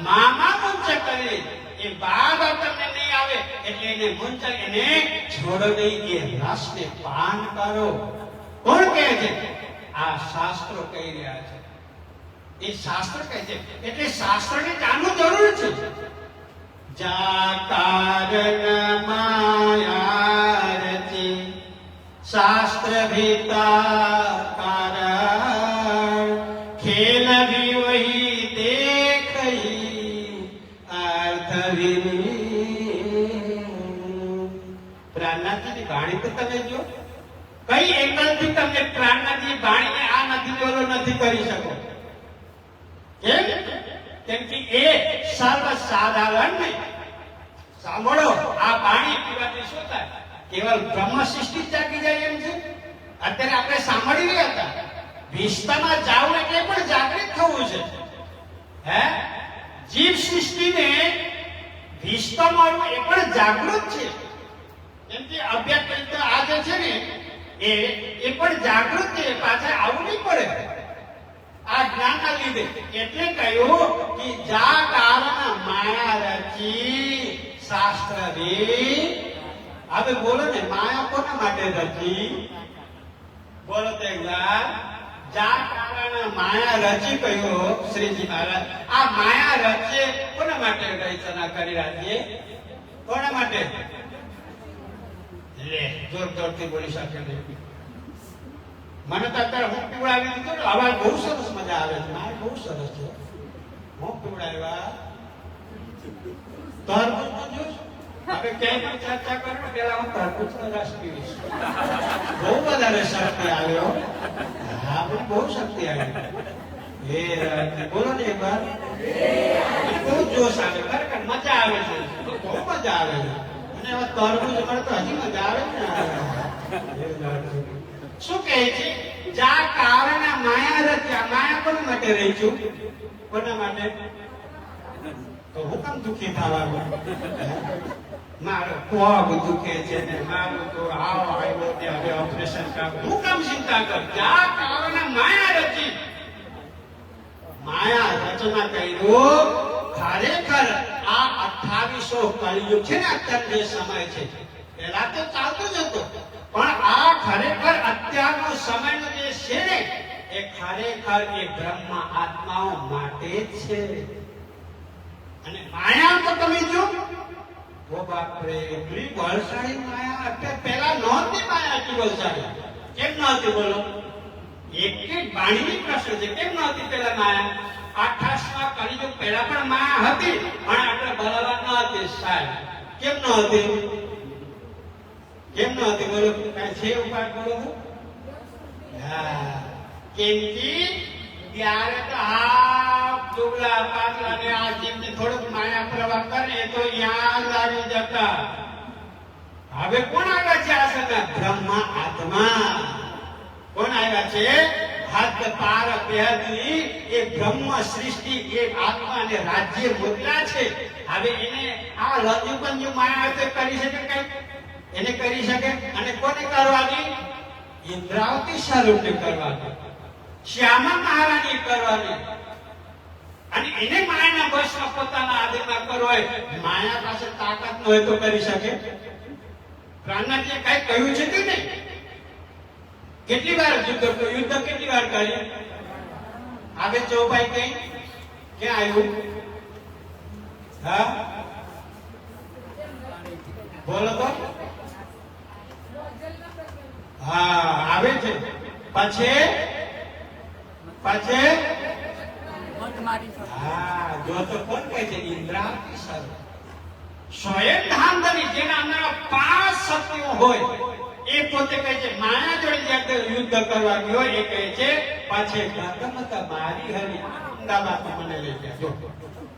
[SPEAKER 2] મામા મુંચ કરી, એ બાદ તમને નહીં આવે એટલે એને મુંચ, એને છોડો નહીં, એ રસને પાન કરો. કોણ કહે છે? આ શાસ્ત્રો કહી રહ્યા છે. એ શાસ્ત્ર કહે છે એટલે શાસ્ત્રને જાણવું જરૂર છે. જા કારણ માયા રચી શાસ્ત્ર ભીતા કારણ, ખેલ ભી વહી દેખઈ અર્થ વિહીન. પ્રાણનાથની વાણી તો તમે જો, કઈ એંગલથી તમને પ્રાણનાથની વાણીને આ નથી બોલો નથી કરી શકો. કેમ કે એ સર્વ સાધારણ નહીં. સાંભળો, આ પાણી પીવાથી શું થાય? કેવલ બ્રહ્મ સૃષ્ટિ જાગી જાય એમ છે. અત્યારે આપણે સાંભળી રહ્યા હતા, વિસ્તારમાં જાવું એટલે પણ જાગૃત થવું છે. હે, જીવ સૃષ્ટિને વિસ્તા મળવું એ પણ જાગૃત છે. કેમ કે અભ્યાસ કરતા આ જે છે ને એ પણ જાગૃત છે. પાછા આવવું નહીં પડે આ જ્ઞાનના લીધે. એટલે કહ્યું કે જા કારણ માયા રચી શાસ્ત્ર રી. હવે બોલો ને, માયા કોના માટે રચી? બોલો તો એકવાર. જા કારણ માયા રચી કહ્યું શ્રીજી મહારાજ. આ માયા રચે કોના માટે રચના કરી રાખીએ? કોના માટે? લે, જોર જોરથી બોલી શકે નહીં. મને તો અત્યારે હું પીવડાવી દીધું ને, અવાજ બહુ સરસ મજા આવે છે. મારે બહુ સરસ છે. હું પીવડાવ્યા તરબૂચનો જ્યુસ. હવે ક્યાંય પણ ચર્ચા કરો પેલા હું તરબૂચનો રસ પીવીશ. બહુ વધારે શક્તિ આવ્યો. હા, મને બહુ શક્તિ આવી. એ બોલો ને એકવાર. બહુ જોશ આવે, ખરેખર મજા આવે છે. બહુ મજા આવે છે. અને હવે તરબૂચ મળે તો હજી મજા આવે ને. શું કહે છે? જા કારણ માયા રચ્યા. માયા કોના માટે રચ્યું? કોના માટે? તો હું કેમ દુઃખી થવાનું? મારો પગ દુખે છે ને મારું તો આવ આવ્યો તે હવે ઓપરેશન કર. હું કેમ ચિંતા કર? જા કારણ માયા રચી. માયા રચના કર્યું. ખરેખર આ 2800 કળિયુગ છે ને, અત્યારે જે સમય છે, પેલા તો ચાલતો જ હતો, પણ આ ખરેખર અત્યારનો સમયનો જે છે ને એ ખરેખર એ બ્રહ્મ આત્માઓ માટે છે. અને માયા તો તમે જો, ઓ બાપરે, એટલી બળશાળી માયા. અત્યારે પેલા નહોતી માયા એટલી બળશાળી. કેમ નહોતી બોલો? એક એક વાણીની પ્રશ્ન છે. કેમ નહોતી પેલા માયા? 28મા કળિયુગ પહેલા પણ માયા હતી, પણ આપણે બરાબર ન હતી. સાહેબ કેમ ન હતી? કેમ ન હતી બોલો? કઈ છે ઉપાય બોલો? હા, કેમ કે ત્યારે તો આ દુબળા પાતળા ને આ જેમને થોડુંક માયા પ્રવાહ કરે તો યાદ આવી જતા. હવે કોણ આવ્યા છે આ સમય? બ્રહ્મ આત્મા. કોણ આવ્યા છે? હાથ પાર પહેરી એ બ્રહ્મ સૃષ્ટિ એ આત્માને રાજ્ય મોકલા છે. હવે એને આ લજુપંજુ માયા કરી શકે કઈ? એને કરી શકે. અને કોને કરવાની? ઇન્દ્રાવતી સ્વરૂપને કરવાની, શ્યામા મહારાણી કરવાની. અને એને માયાના વશમાં પોતાના આધીનમાં કરવો હોય. માયા પાસે તાકાત ન હોય તો કરી શકે? પ્રાણનાથે કઈ કહ્યું છે કે નહીં? કેટલી વાર યુદ્ધ કેટલી વાર કર્યું? આવે ચોપાઈ કઈ ક્યાં આવ્યું? હા બોલો તો. હા આવે છે. પછી હા જો તો કોણ કહે છે? ઇન્દ્રાવતી સ્વરૂપ. સ્વયં ધામધરી જેના અંદર 5 શક્તિઓ હોય એ પોતે કહે છે. માયા જોડે જ્યારે યુદ્ધ કરવા ગયો એ કહે છે પાછે ગગમતા મારી હરી અમદાવાદ મને લઈ ગયા. જો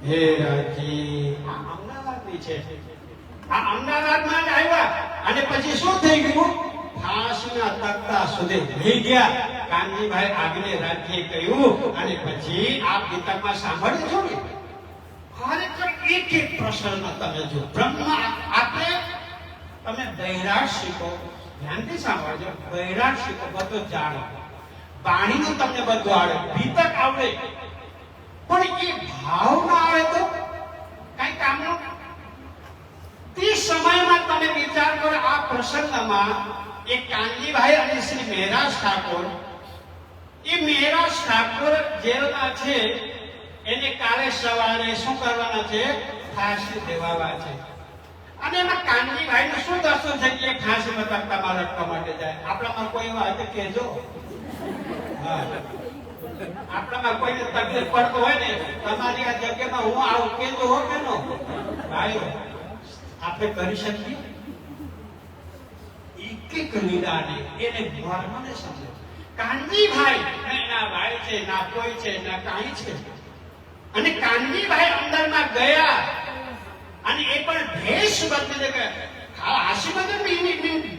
[SPEAKER 2] હે રાજી, આ અમદાવાદની છે. આ અમદાવાદમાં જ આવ્યા અને પછી શું થઈ ગયું? ફાંસીના તખ્તા સુધી લઈ ગયા. કાનજીભાઈ આગળ રાજ્ય કહ્યું. અને પછી આ ગીતામાં સાંભળ્યું છો ને, ખરેખર એક એક પ્રશ્નમાં તમે જો બ્રહ્મા આપણે તમે બૈરાટ શીખો, ધ્યાનથી સાંભળજો, બૈરાટ શીખો, બધું જાણો, પાણીનું તમને બધું આવડે, ભીતક આવડે, પણ એ ભાવ ના આવે તો કઈ કામનું. તે સમયમાં તમે વિચાર કરો, આ પ્રસંગમાં એ કાનજીભાઈ અને શ્રી મહેરાજ ઠાકોર, એ મહેરાજ ઠાકોર જેલમાં છે, એને કાલે સવારે શું કરવાના છે? ફાંસી દેવાના છે. અને એમાં કાનજીભાઈ નું શું દર્શન છે કે ફાંસી માં તમારા રટવા માટે જાય. આપણામાં કોઈ એવા હોય તો કહેજો. આપણામાં કોઈને તકલીફ પડતો હોય ને, તમારી આ જગ્યામાં હું આવું કેજો હો કે નો ભાઈ, આપણે કરી શકીએ. એક એક લીલાને એને મર્મને સમજો. કાનજીભાઈ ના ભાઈ છે, ના કોઈ છે, ના કાંઈ છે. અને કાનજીભાઈ અંદરમાં ગયા અને એ પણ ભેષ બદલી ગયા. હાસી બદલ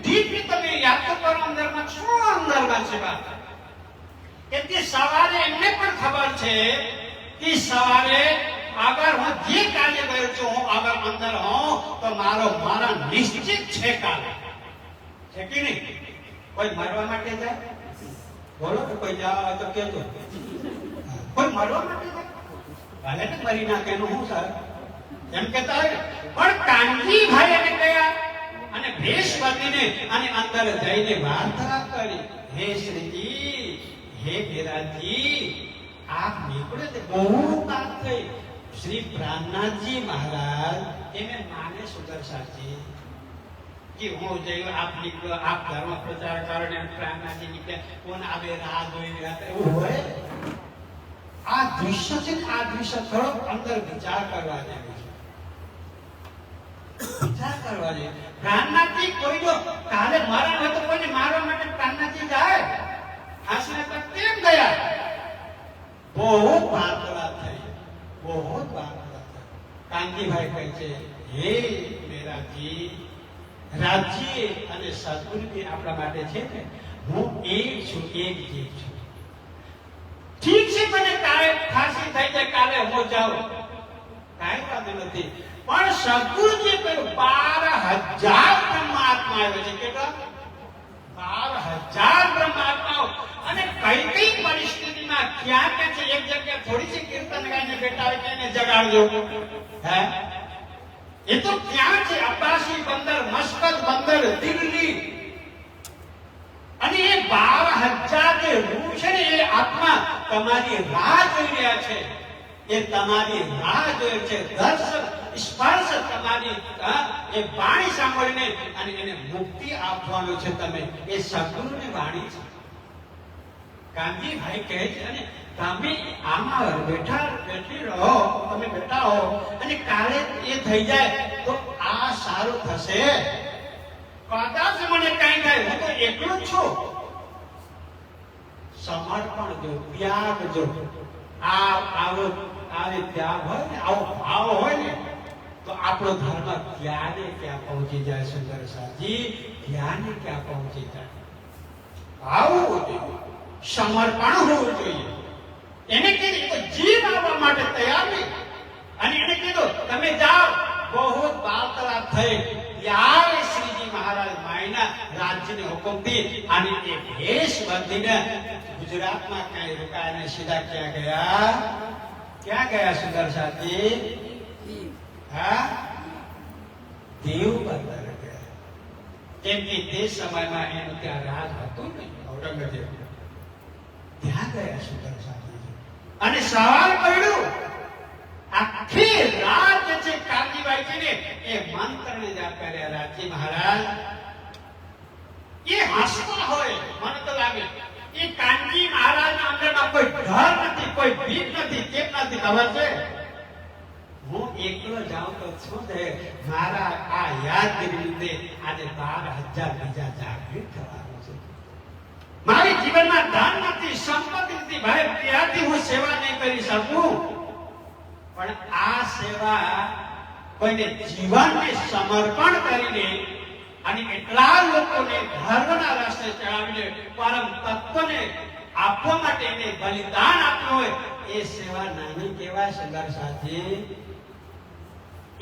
[SPEAKER 2] દીપ તમે યાદ તો કરો, અંદરમાં શું અંદરમાં છે વાત. કે સવારે એમને પણ ખબર છે કે સવારે અગર હું જે કાર્ય કર્યો છું, હું અગર અંદર હોઉં તો મારા નિશ્ચિત છે કાલે, છે કે નહીં? કોઈ મરવા માટે જાય? બોલો કે કોઈ જાવ તો કેજો. કોઈ મરવા માટે જાય? ભલે ને મરી નાખે એનું શું સર એમ કેતા હોય. પણ કાનજીભાઈ એને ગયા અને ભેષ બદલીને અને અંદર જઈને વાર્તા કરી. હે શ્રીજી, હે મેરાજી, આપ નીકળે તે બહુ વાત થઈ. શ્રી પ્રાણનાથજી મહારાજ એને માને સુદર્શાજી કે હું જઈ આપ નીકળો, આપ ધર્મ પ્રચાર કરો ને પ્રાણનાથજી નીકળે, કોણ આવે રાહ જોઈ રહ્યા હતા, એવું હોય? આ દૃશ્ય છે ને, આ દૃશ્ય થોડો અંદર વિચાર કરવા જેવું છે. વિચાર કરવા જેવું. પ્રાણનાથજી કોઈ જો કાલે મરણ હોય તો કોઈને મારવા માટે પ્રાણનાથજી જાય? હાસને પર કેમ ગયા? બહુ વાર્તા થઈ, બહુ વાર્તા થઈ. કાનજીભાઈ કહે છે, હે મેરાજી, રાજ્ય અને સદગુરુ આપણા માટે છે ને, હું એક છું, એક જીવ છું. ઠીક છે, મને કાલે ફાંસી થઈ જાય, કાલે હું જાઉં, કાંઈ વાત નથી. પણ સદગુરુજીએ કહ્યું 12,000 બ્રહ્માત્મા આવ્યો છે. કેટલા? 12,000 બ્રહ્માત્માઓ. અને કઈ કઈ પરિસ્થિતિમાં ક્યાં કે છે, એક જગ્યા થોડી છે કીર્તન ગાઈને બેઠા હોય એને જગાડજો. હે, એ તો ક્યાં છે? અબ્બાસી બંદર, મસ્કત બંદર, દિલ્હી. અને એ 12,000 જે રૂહ છે ને, એ આત્મા તમારી રાહ જોઈ રહ્યા છે. એ તમારી રાહ જોઈ છે. દર્શન સ્પર્શ તમારી એ વાણી સાંભળીને અને એને મુક્તિ આપવાનું છે. તમે એ સદગુરુની વાણી છે. કાનજીભાઈ કહે છે, અને તમે આમાં બેઠી રહો, તમે બેઠા હો અને કાલે એ થઈ જાય તો આ સારું થશે. કદાચ મને કઈ થાય, હું તો એકલો જ છું. સમર્પણ જો, ત્યાગ જો, આવો ત્યાગ હોય ને, આવો ભાવ હોય ને, તો આપણો ધર્મ ક્યાં ને ક્યાં પહોંચી જાય. સુંદર સાજી, ક્યાં ને ક્યાં પહોંચી જાય. ભાવ હોવો જોઈએ, સમર્પણ હોવું જોઈએ. એને કીધું જીવ આવવા માટે તૈયાર નહીં. અને એને કીધું તમે જાઓ. બહુ વાર્તાલાપ થઈ ત્યારે શ્રીજી મહારાજ માયના રાજ્યને હુકમથી અને એ ભેષ બંધીને ગુજરાતમાં ક્યાંય રોકાઈને સીધા ક્યાં ગયા? ક્યાં ગયા સુંદર સાથી? હા, દેવ બંદર ગયા. કેમ કે તે સમયમાં એનું ત્યાં રાજ હતું ને, ઔરંગઝેબ. ત્યાં ગયા સુંદર સાથી. અને સવાલ પડ્યું, આખી રાત જે છે કાનજીભાઈ એ મંત્રને જાપ કર્યા. રાજજી મહારાજ એ હસતા હોય, મને તો લાગે એ કાનજી મહારાજના અંદરમાં કોઈ ડર નથી, કોઈ ભીત નથી. કેમ નથી ખબર છે? હું એકલો જાઉં તો શું થાય, મારા આ યાદગીરી લીધે આજે 12,000 બીજા જાગૃત થવાનું છે. મારી જીવનમાં ધન નથી, સંપત્તિ નથી, ભાઈ ત્યાંથી હું સેવા નહીં કરી શકું. પણ આ સેવા કોઈને જીવનને સમર્પણ કરીને અને એટલા લોકોને ધર્મના રસ્તે ચડાવીને પરમ તત્વને આપવા માટે એને બલિદાન આપ્યું હોય, એ સેવા નાની કહેવાય. સુંદર સાથી,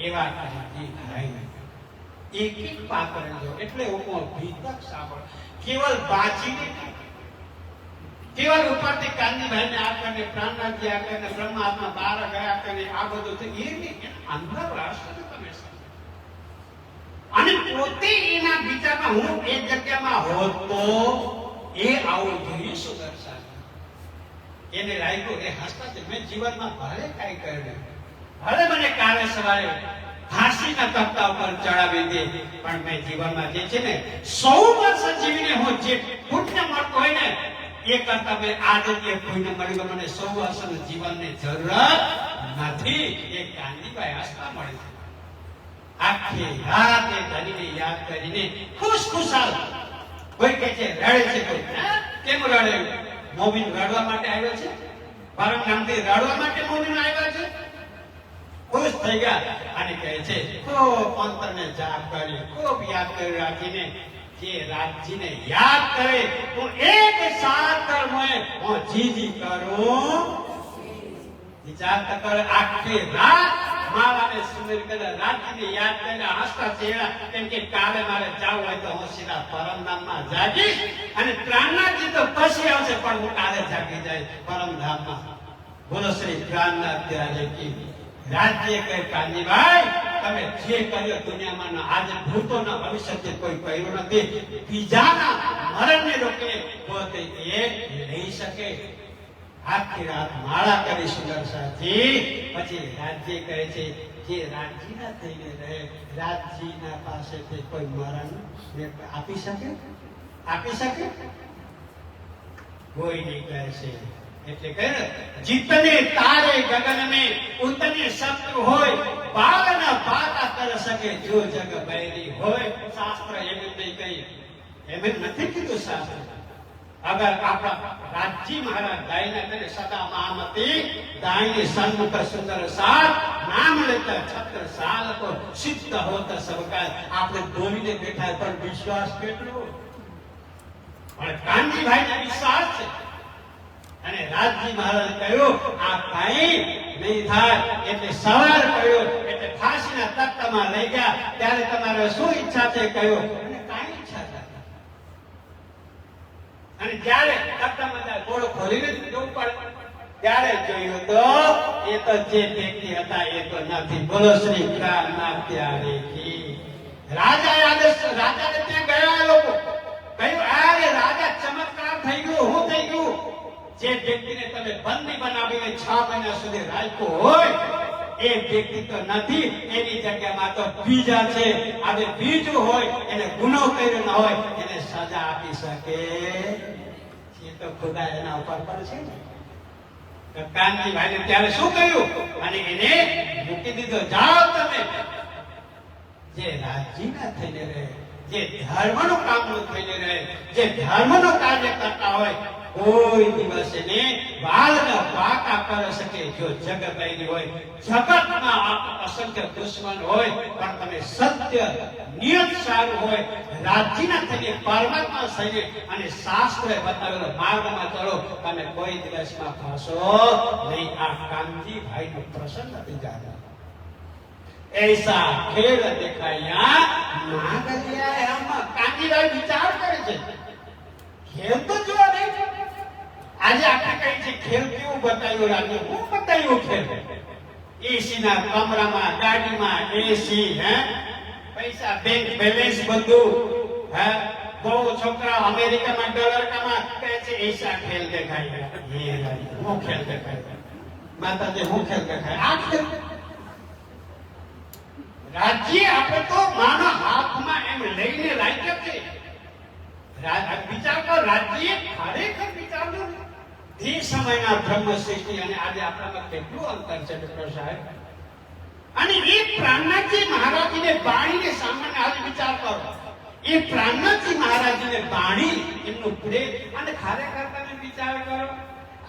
[SPEAKER 2] એવા કાનજીભાઈ એક એક પાત્ર જો એટલે હું ભીતક સાંભળ કેવલ બાજીને કેવલ ઉપરથી કાંજીભાઈને આ કરીને પ્રાણનાથજી આ કરીને બ્રહ્માત્મા બહાર ગયા કરીને આ બધું તો એ નહીં અંદર રાષ્ટ્ર તમે અને પોતે એના વિચારમાં હું એ જગ્યામાં હોત તો એ આવું જોઈએ સુદર્શન એને લાગ્યું એ હસતા છે મેં જીવનમાં ભલે કાંઈ કર્યું ભલે મને કાલે સવારે ફાંસીના તખ્તા ઉપર ચડાવી દે પણ મેં જીવનમાં જે છે ને 100 વર્ષ જીવીને હું જે પુણ્ય મળતું હોય ને એ કરતા મેં આજે જે પુણ્ય મળ્યું મને 100 વર્ષનું જીવનની જરૂર નથી એ ગાંધીભાઈ હસતા મળે છે આખી રાત એ ધનીને યાદ કરીને ખુશખુશાલ કોઈ કહે છે રડે છે કોઈ કેમ રડે મોમીન રડવા માટે આવ્યો છે પરમ નામથી રડવા માટે મોમીન આવ્યા છે ખુશ થઈ ગયા અને કહે છે ખૂબ અંતરને જાપ કરી ખૂબ યાદ કરી રાખીને જે રાતજીને યાદ કરે હું એક સાત કર્મોએ હું જીજી કરું વિચાર કર આખી રાત માવાને સુમેર કરે રાતજીને યાદ કરીને હસતા ચહેરા કેમ કે કાલે મારે જાવું હોય તો હું સીધા પરમધામમાં જાગીશ અને પ્રાણનાથજી તો પછી આવશે પણ હું કાલે જાગી જાય પરમધામમાં બોલો શ્રી પ્રાણનાથ ત્યારે કી રાજ્ય કહે કાંજીભાઈ તમે જે કર્યો દુનિયામાં આજે ભૂતોના ભવિષ્યથી કોઈ કર્યું નથી બીજાના મરણને રોકે પોતે એક લઈ શકે આખી રાત માળા કરી સુદર્શનજી પછી રાજ્ય કહે છે જે રાજ્યના થઈને રહે રાજ્યના પાસેથી કોઈ મરણ આપી શકે કોઈ નહીં કહે છે એટલે કહે જીતને તારે ગગન में उतने शत्रु હોય બાળના પાતા કરી શકે જો જગ બૈરી હોય શાસ્ત્ર એમ નહીં કહી એમ નથી કીધું શાસ્ત્ર અગર આપણા રાજજી મહારાજ ગાયના કરે સદા મહામતી દાયને સન્મુખ સુંદર સાથ નામ લેતા છત્ર સાલ તો સિદ્ધ હોતા સબકા આપણે બોલીને બેઠા પણ વિશ્વાસ કેટલો પણ કાંજીભાઈને વિશ્વાસ છે અને રાજજી મહારાજ કહ્યું આ કાઈ નહીં થાય એટલે સવાર કહ્યું એટલે ફાંસીના તખ્તામાં લઈ ગયા ત્યારે તમારે શું ઈચ્છા છે કહ્યું અને કાઈ ઈચ્છા છે અને જ્યારે તખ્તામાં ગોળ ખોલીને જોવું પડે ત્યારે જોયું તો એ તો જે વ્યક્તિ હતા એ તો નથી બોલો શ્રી પ્રાણનાથ ત્યારે કી રાજાને ત્યાં ગયા લોકો કહ્યું અરે રાજા ચમત્કાર થઈ ગયો હું થઈ ગયું જે વ્યક્તિને તમે બંદી બનાવીને 6 મહિના સુધી રાખ્યો હોય એ વ્યક્તિ તો નથી એની જગ્યામાં તો બીજા છે આજે બીજું હોય એને ગુનો કર્યો ન હોય એને સજા આપી શકે એ તો ખુદા એના ઉપર પર છે ને કાનજીભાઈને ત્યારે શું કહ્યું અને એને મૂકી દીધો જાઓ તમે જે રાજ્યના થઈને રહે જે ધર્મનું કામનું થઈને રહે જે ધર્મનું કાર્ય કરતા હોય કોઈ દિવસ એને વાલના વાકા કરી શકે જો જગત બૈરી હોય જગતમાં અસંખ્ય દુશ્મન હોય પણ તમે સત્ય નિયત સારું હોય રાજ્યના થઈને પરમાત્મા થઈને અને શાસ્ત્રે બતાવેલો માર્ગમાં ચાલો તમે કોઈ દિવસમાં ફસો નહીં આ કાંજીભાઈનું પ્રસન્ન નથી જાતા ऐसा खेल दिखाया नागरिया हम कांजीभाई विचार करे છે ખેલ તો જોવા નહીં આજે આપણે કઈ છે ખેલ કેવું બતાવ્યું રાજ્ય હું બતાવ્યું ખેલ એસી ના કમરામાં ગાડીમાં એસી હે પૈસા બેંક બેલેન્સ બધું હે બહુ છોકરા અમેરિકામાં ડોલર કમા કહે છે એસા ખેલ દેખાય હું ખેલ દેખાય માતાજી હું ખેલ દેખાય આ ખેલ રાજ્ય આપણે તો માના હાથમાં એમ લઈને રાખ્યા છે વિચાર કર રાજ્ય ખરેખર વિચારવું તે સમયના બ્રહ્મ સૃષ્ટિ અને આજે આપણામાં કેટલું અંતર છે ડોક્ટર સાહેબ અને એ પ્રાણનાથજી મહારાજને બાણીને સામાન્ય આજે વિચાર કરો એ પ્રાણનાથજી મહારાજને બાણી એમનું પ્રેમ અને ખરેખર તમે વિચાર કરો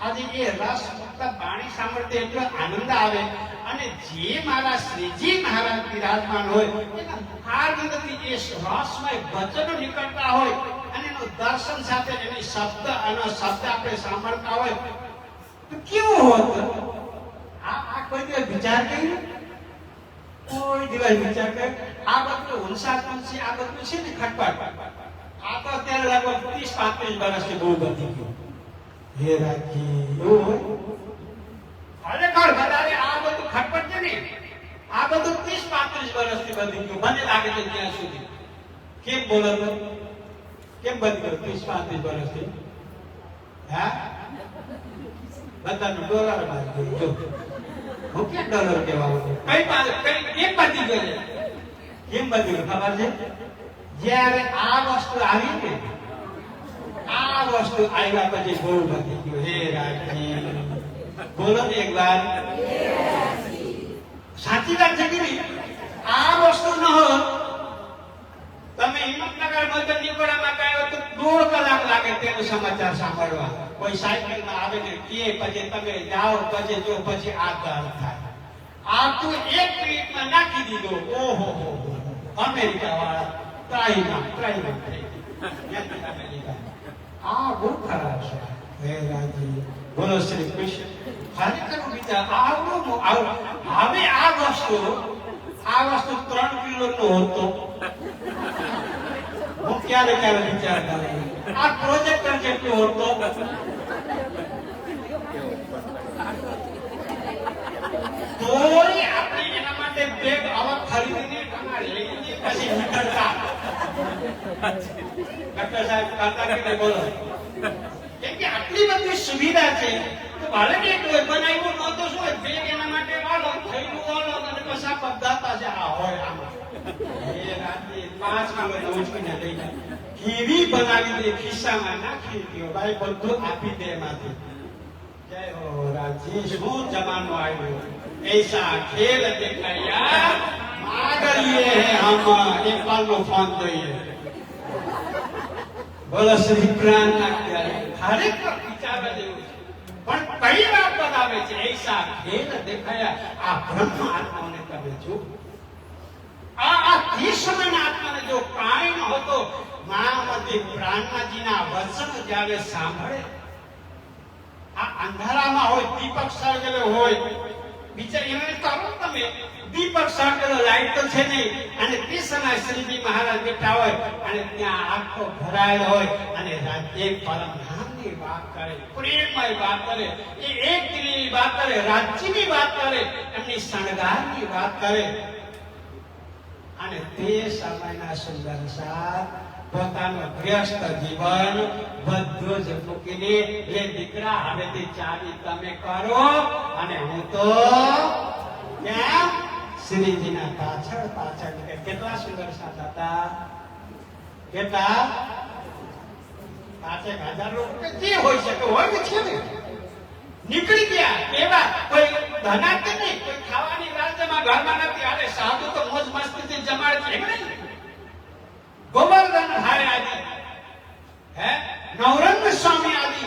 [SPEAKER 2] આજે એ રસ મુક્ત બાણી સાંભળતે એટલો આનંદ આવે અને જે મારા શ્રીજી મહારાજ વિરાજમાન હોય એના મુખારવિંદથી જે રસમય વચનો નીકળતા હોય અને એનું દર્શન સાથે એની શબ્દ અને શબ્દ આપણે સાંભળતા હોય તો કેવું હોત આ કોઈ દિવસ વિચાર કર્યો કોઈ દિવસ વિચાર કરે આ બધું હુંસાત્મક છે, આ બધું છે ને ખટપટ, આ તો અત્યારે લગભગ 30-35 વર્ષથી બહુ બધી ગયું. હે રાખી એવું હોય ખરેખર વધારે આ બધું ખટપટ છે ને આ બધું 30-35 વર્ષથી બધી ગયું મને લાગે છે ત્યાં સુધી. કેમ બોલો તો કેમ બંધ કર્યું 30-35 વર્ષથી? હા બધાનું ડોલર માં જો હું કેમ ડોલર કહેવાનું કઈ પાસે કઈ કેમ બધી ગઈ કેમ બધી ગઈ ખબર છે? જ્યારે આ વસ્તુ આવી ને આ વસ્તુ આવ્યા પછી બહુ બધી ગયું. હે રાખી બોલો ને એક વાર સાચી વાત છે કે નહીં? આ વસ્તુ ન હોય તમે હિંમતનગર મધ્ય નીકળવામાં ગયો તો 1.5 કલાક લાગે તેનો સમાચાર સાંભળવા. કોઈ સાયકલમાં આવે ને કે પછી તમે જાઓ પછી જો પછી આ ગાળ થાય. આ તો 1 મિનિટમાં નાખી દીધો. ઓહો હો અમેરિકા વાળા ત્રાહીમામ થઈ ગયા. આ બહુ ખરાબ છે. હે રાજી બોલો શ્રી કૃષ્ણ. ખરેખર વિચાર આવડો હવે આ વસ્તુ 3 કિલો નો હતો. હું ક્યારે વિચાર કરું આ પ્રોજેક્ટર જેટલો હતો. તોય આપણે એના માટે બેગ આવા ખરીદીને પછી નીકળતા. ડોક્ટર સાહેબ કરતા કે બોલો કેમ કે આટલી બધી સુવિધા છે તો ભલે ને બનાવ્યું નહોતું શું બેગ એના માટે વાળો થયેલું વાળો અને કશા પદ્ધતા છે આ હોય આમાં. એ રાતે 5 વાગે ઉઠીને લઈ જાય કેવી બનાવી દે ખિસ્સામાં નાખી દો ભાઈ બધું આપી દે એમાંથી. જય હો રાજી શું જમાનો આવ્યો. ऐसा खेल दिखाया मागलिए हैं हम एक बार नो फोन જોઈએ. બોલો શ્રી પ્રાણનાથ ત્યારે ખરેખર વિચારવા જેવું છે. પણ કઈ વાત બતાવે છે ऐसा खेल दिखाया આ બ્રહ્મ આત્માને તમે જો આ તે સમયના આત્માને જો કાંઈ ન હતો મહામતી પ્રાણનાથજીના વચન જ્યારે સાંભળે આ અંધારામાં હોય દીપક સળગેલો હોય વિચાર એને કરો તમે દીપક સળગેલો લાઈટ તો છે નહીં અને તે સમયે શ્રીજી મહારાજ બેઠા હોય અને ત્યાં આંખો ભરાયેલો હોય અને રાજ્ય પરમધામની વાત કરે પ્રેમમય વાત કરે એ એક દિલની વાત કરે રાજ્યની વાત કરે એમની શણગારની વાત કરે અને તે સમયના સુંદર સાથ પોતાનું વ્યસ્ત જીવન બધું જ મૂકીને એ દીકરા હવેથી ચાવી તમે કરો અને હું તો કેમ શ્રીજીના પાછળ કેટલા સુંદર સાથ હતા. કેટલા 5,000 લોકો કે જે હોય શકે હોય છે ને નીકળી ગયા. એવા કોઈ ધનાતે નહીં કોઈ ખાવાની રાજ્યમાં ઘરમાં નથી. અરે સાધુ તો મોજ મસ્તીથી જમાડે છે એમ નહીં. ગોવર્ધન હારે આદિ નવરંગ સ્વામી આદિ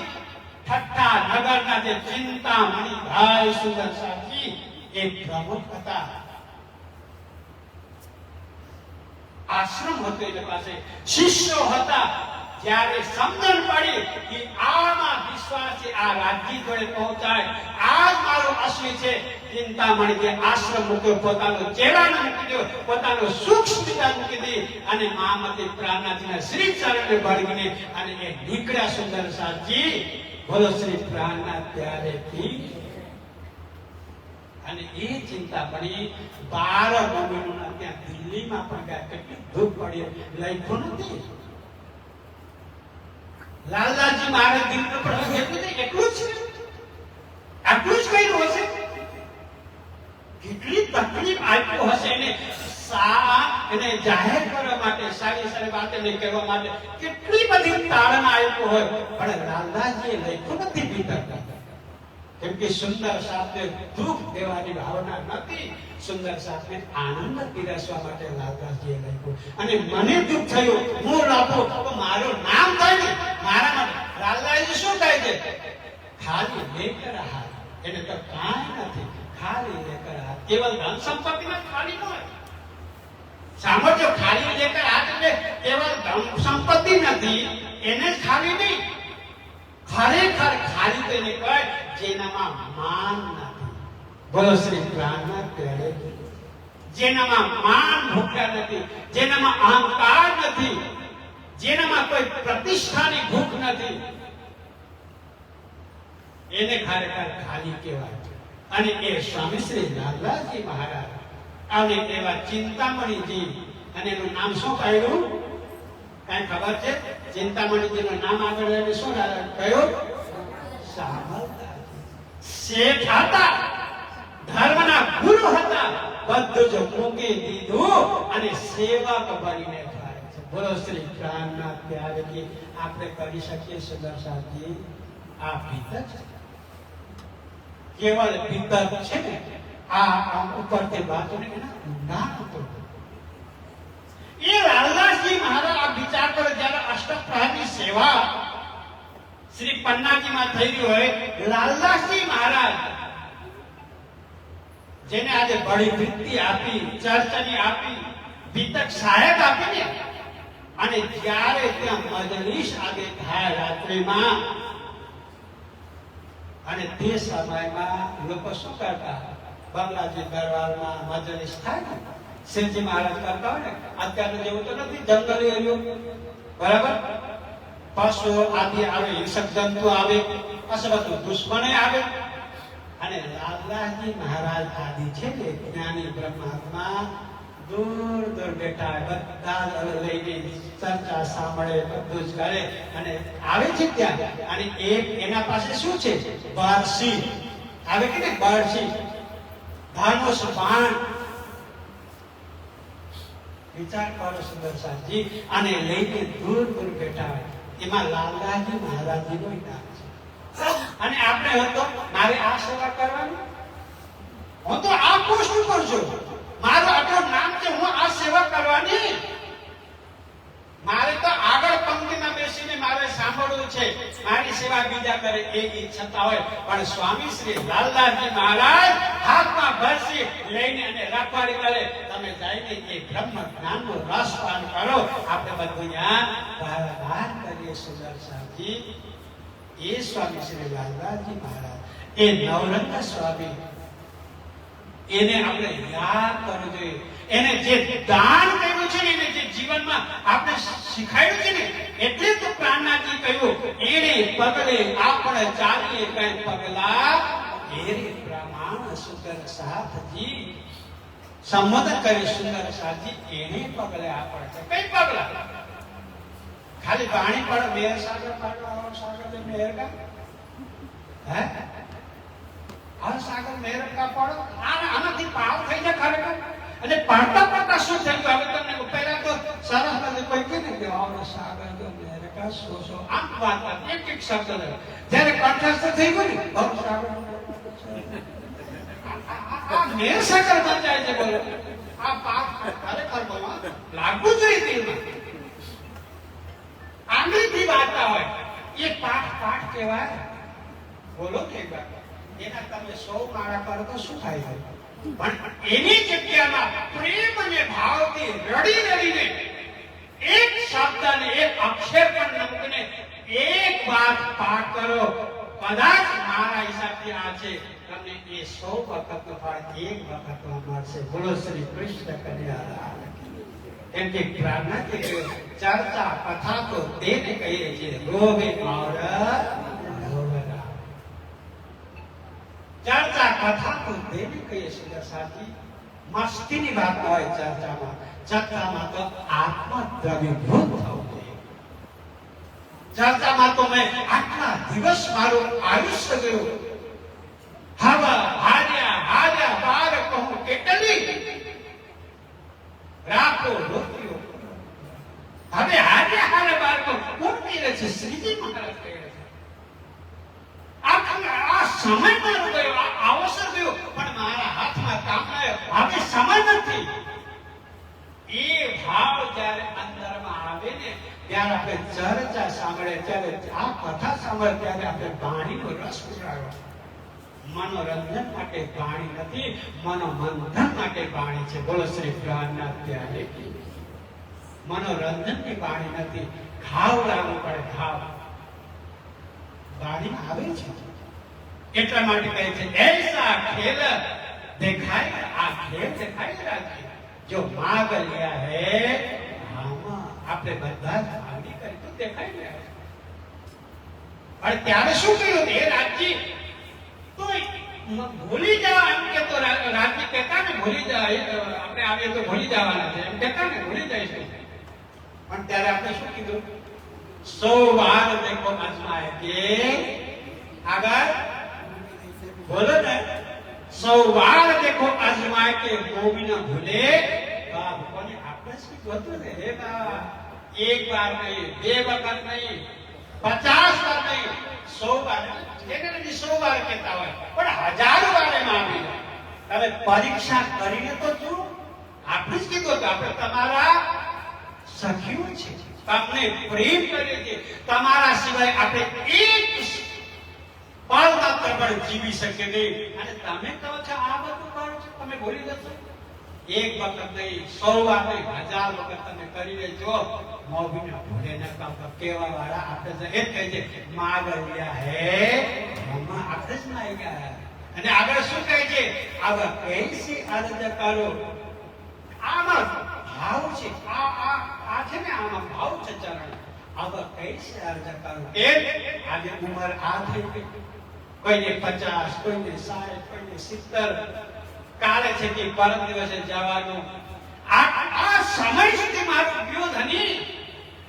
[SPEAKER 2] ઠઠ્ઠા નગરના જે ચિંતામણી ભાઈ સુંદર સાથી એ પ્રમુખ હતા. આશ્રમ હતો એના પાસે શિષ્યો હતા. જ્યારે સમજણ પડી કે આમાં વિશ્વાસ છે આ રાજ્ય જોડે પહોંચાય આ જ મારું અસલી છે ચિંતામણી જે આશ્રમ મૂક્યો પોતાનો ચહેરાને મૂકી દો પોતાનો સુખ સુવિધા મૂકી દી અને મહામતી પ્રાણનાથના શ્રી ચરણને ભળવીને અને એ નીકળ્યા સુંદર સાજી. બોલો શ્રી પ્રાણનાથ ત્યારેથી અને એ ચિંતામણી 12 મહિનાના ત્યાં દિલ્હીમાં પણ ગયા. કેટલી દુઃખ પડી લખ્યું નથી. લાલદાસજી મહારાજ દિલનો પ્રસંગ એટલું જ આટલું જ કર્યું હશે. કેટલી તકલીફ આપ્યો હશે એને જાહેર કરવા માટે સારી વાત એને કહેવા માટે કેટલી બધી તારણા આપ્યો હોય પણ લાલદાસજીએ લખ્યું નથી ભીતર. કેમ કે સુંદર સાથે દુઃખ દેવાની ભાવના નથી. સુંદર સાથે આનંદ પીરસવા માટે લાલદાસજીએ લખ્યું. અને મને દુઃખ થયું હું લખું તો મારું નામ થાય ને મારા માટે. લાલદાસજી શું કહે છે? ખાલી લેકર હાથ. એને તો કાંઈ નથી ખાલી લેકર હાથ. કેવલ ધન સંપત્તિ માં ખાલી ન હોય. સાંભળજો ખાલી લેકર હાથ એટલે કેવલ ધન સંપત્તિ નથી એને જ ખાલી નહીં. ખરેખર ખાલી તો એને કહે જેનામાં માન નથી. બોલો શ્રી પ્રાણનાથ ત્યારે જેનામાં માન ભૂખ્યા નથી, જેનામાં અહંકાર નથી, જેનામાં કોઈ પ્રતિષ્ઠાની ભૂખ નથી, એને ખરેખર ખાલી કહેવાય. અને એ સ્વામી શ્રી લાલદાસજી મહારાજ અને એવા ચિંતામણીજી, અને એનું નામ શું કહ્યું કઈ ખબર છે? ચિંતામણીજીનું નામ આગળ લઈને શું કહ્યું? શામળદાસજી. શેઠ હતા, ધર્મના ગુરુ હતા, બધું જ મૂકી દીધું અને સેવક બનીને થાય છે. બોલો શ્રી પ્રાણનાથ પ્યારે કે આપણે કરી શકીએ સુદર્શનજી? આ ભીતર છે, કેવળ ભીતર છે ને. આ ઉપરથી વાતો ને એના ઊંડાણ હતો. એ લાલદાસજી મહારાજ આ વિચાર કરો, જ્યારે અષ્ટપ્રહરની સેવા શ્રી પન્નાજીમાં થઈ રહી હોય, લાલદાસજી મહારાજ જેને આજે બડી વૃત્તિ આપી, ચર્ચની આપી, ભીતક સહાયક આપી ને, અને જ્યારે ત્યાં મજલિસ આગે થાય રાત્રિમાં, અને તે સમયમાં લોકો શું કરતા? બંગલાજી દરબારમાં મજલિસ થાય ને, શિવજી મહારાજ કરતા હોય ને, અત્યારનું જેવું તો નથી, જંગલી એરિયો, બરાબર? પશુ આદિ આવે, હિંસક જંતુ આવે, પછી બધું દુશ્મને આવે. અને લાલદાસજી મહારાજ આદિ છે ને, જ્ઞાની બ્રહ્માત્મા દૂર દૂર બેઠા, બધા લઈને ચર્ચા સાંભળે, બધું જ કરે અને આવે છે ત્યાં. અને એક એના પાસે શું છે? બરસી આવે કે ને, બરસી, ભાનોસ બાણ. વિચાર કરો સુદર્શનજી, અને લઈને દૂર દૂર બેઠા હોય. એમાં લાલદાસજી મહારાજજીનો નામ છે. અને આપણે હતો મારે આ સેવા કરવાની, હું તો આ પોસ્ટ ઉપર છું, મારું આટલું નામ છે, હું આ સેવા કરવાની, મારે તો આગળ પંક્તિમાં બેસીને મારે સાંભળવું છે, મારી સેવા બીજા કરે એ ઈચ્છતા હોય. પણ સ્વામી શ્રી લાલદાસજી મહારાજ હાથમાં બરસી લઈને અને રખવાડી કરે, તમે જઈને એ બ્રહ્મ જ્ઞાનનો રસ પાન કરો. આપણે બધું ત્યાં વારંવાર કરીએ સુદર્શનજી. એ સ્વામી શ્રી લાલદાસજી મહારાજ, એ નવરંગ સ્વામી, એને આપણે યાદ કરવું જોઈએ. એને જે દાન કર્યું છે ને, એને જે જીવનમાં આપણે શીખાયું છે ને, એટલે તો પ્રાણનાથજી કહ્યું, એને પગલે આપણે ચાલીએ કઈ પગલા ઘેરે પ્રમાણ. સુંદર સાથજી સંબોધન કર્યું, સુંદર સાથજી એને પગલે આપણે કઈ પગલા? ખાલી પાણી પડો, મેર સાગર પાડો, સાગર મેર કા હે, આ સાગર મેર કા પડો, આનાથી પાવ થઈ જાય ખરેખર. અને પડતા પડતા શું થઈ ગયું? હવે તમને પહેલા તો સરસ મને કોઈ કહે ને કે આવો સાગર તો મેર કા સો આમ વાત એક એક શબ્દ લે, જ્યારે કંઠસ્થ થઈ ગયું ને, બહુ સાગર આ મેર સાગર બચાય છે. બોલો, આ પાપ ખરેખર બહુ લાગુ જ રીતે આંગળીથી વાંચતા હોય એ પાઠ કહેવાય. બોલો કે એના તમે 100 માળા કરો તો શું થાય? પણ એની જગ્યામાં પ્રેમ અને ભાવથી રડી રડીને એક શબ્દ અને એક અક્ષર પણ ન મૂકીને એક વાત પાઠ કરો, કદાચ મારા હિસાબથી આ છે, તમને એ 100 વખતનો ફળ એક વખતમાં મળશે. બોલો શ્રી કૃષ્ણ કન્યા. કેમ કે પ્રાર્થના કે ચર્ચા કથા તો તેને કહીએ છીએ, રોવે માવર રોવરા. ચર્ચા કથા તો તેને કહીએ છીએ સાચી. મસ્તીની વાત હોય ચર્ચામાં, ચર્ચામાં તો આત્મદ્રવીભૂત થવું જોઈએ. ચર્ચામાં તો મેં આટલા દિવસ મારું આયુષ્ય ગયું, હવા હાર્યા બાર કહું કેટલી રાખો રોટીઓ, હવે હારે બાળકો કોણ કહે છે? શ્રીજી મહારાજ કહે છે. આ સમય મારો ગયો, આ અવસર ગયો, પણ મારા હાથમાં કામ આવ્યો, હવે સમય નથી. એ ભાવ જ્યારે અંદરમાં આવે ને, ત્યારે આપણે ચર્ચા સાંભળે, ત્યારે આ કથા સાંભળે, ત્યારે આપણે વાણીનો રસ ઉડાવ્યો. મનોરંજન માટે વાણી નથી, મનોમંથન માટે વાણી છે. બોલો શ્રી પ્રાણનાથ પ્યારે. મનોરંજનની વાણી નથી, ઘાવ લાવવું પડે, ઘાવ વાણી આવે છે. એટલા માટે કહે છે, એસા ખેલ દેખાય, આ ખેલ દેખાય રાખે. जो मांग लिया है આમાં આપણે બધા જ માંગણી કરી તો દેખાઈ રહ્યા છે. અને ત્યારે શું કહ્યું હે રાજજી તો ભૂલી જાવ એમ કે તો રાજજી કહેતા ને ભૂલી જાય આપણે આવીએ તો ભૂલી જવાના છે એમ કહેતા ને ભૂલી જઈશું. પણ ત્યારે આપણે શું કીધું 100 વાર દેખો અજમાય કે આગળ બોલો ને 100 વાર દેખો અજમાય કે કોબી ન ભૂલે બાપ કોને આપણે શું જોતું ને હે બા એક વાર નહીં બે વખત નહીં 50 વાર નહીં 100 વાર એને 100 વાર કહેતા હોય પણ 1000 વાર એમાં આવી જાય. તમે પરીક્ષા કરીને તો જો આપણે જ કીધું કે આપણે તમારા સખીઓ છે તમને પ્રેમ કરીએ છીએ તમારા સિવાય આપણે એક પળ માત્ર પણ જીવી શકીએ નહીં અને તમે કહો છો આ બધું કરો છો તમે ભૂલી જશો. એક વખત નહીં 100 વાર નહીં 1000 વખત તમે કરી લેજો મોભીને ભૂલે ન કેવા વાળા આપણે એ કહે છે માગલ્યા હે મમ્મા આપણે જ માગ્યા. અને આગળ શું કહે છે આગળ કૈસી અરજ કરો આમાં ભાવ છે આ છે ને આમાં ભાવ છે ચરણ આગળ કૈસી અરજ કરો કે આજે ઉંમર આ થઈ ગઈ કોઈને 50 કોઈને 60 કોઈને 70 કાલે છે કે પરમ દિવસે જવાનું આ સમય સુધી મારું ગયો ધની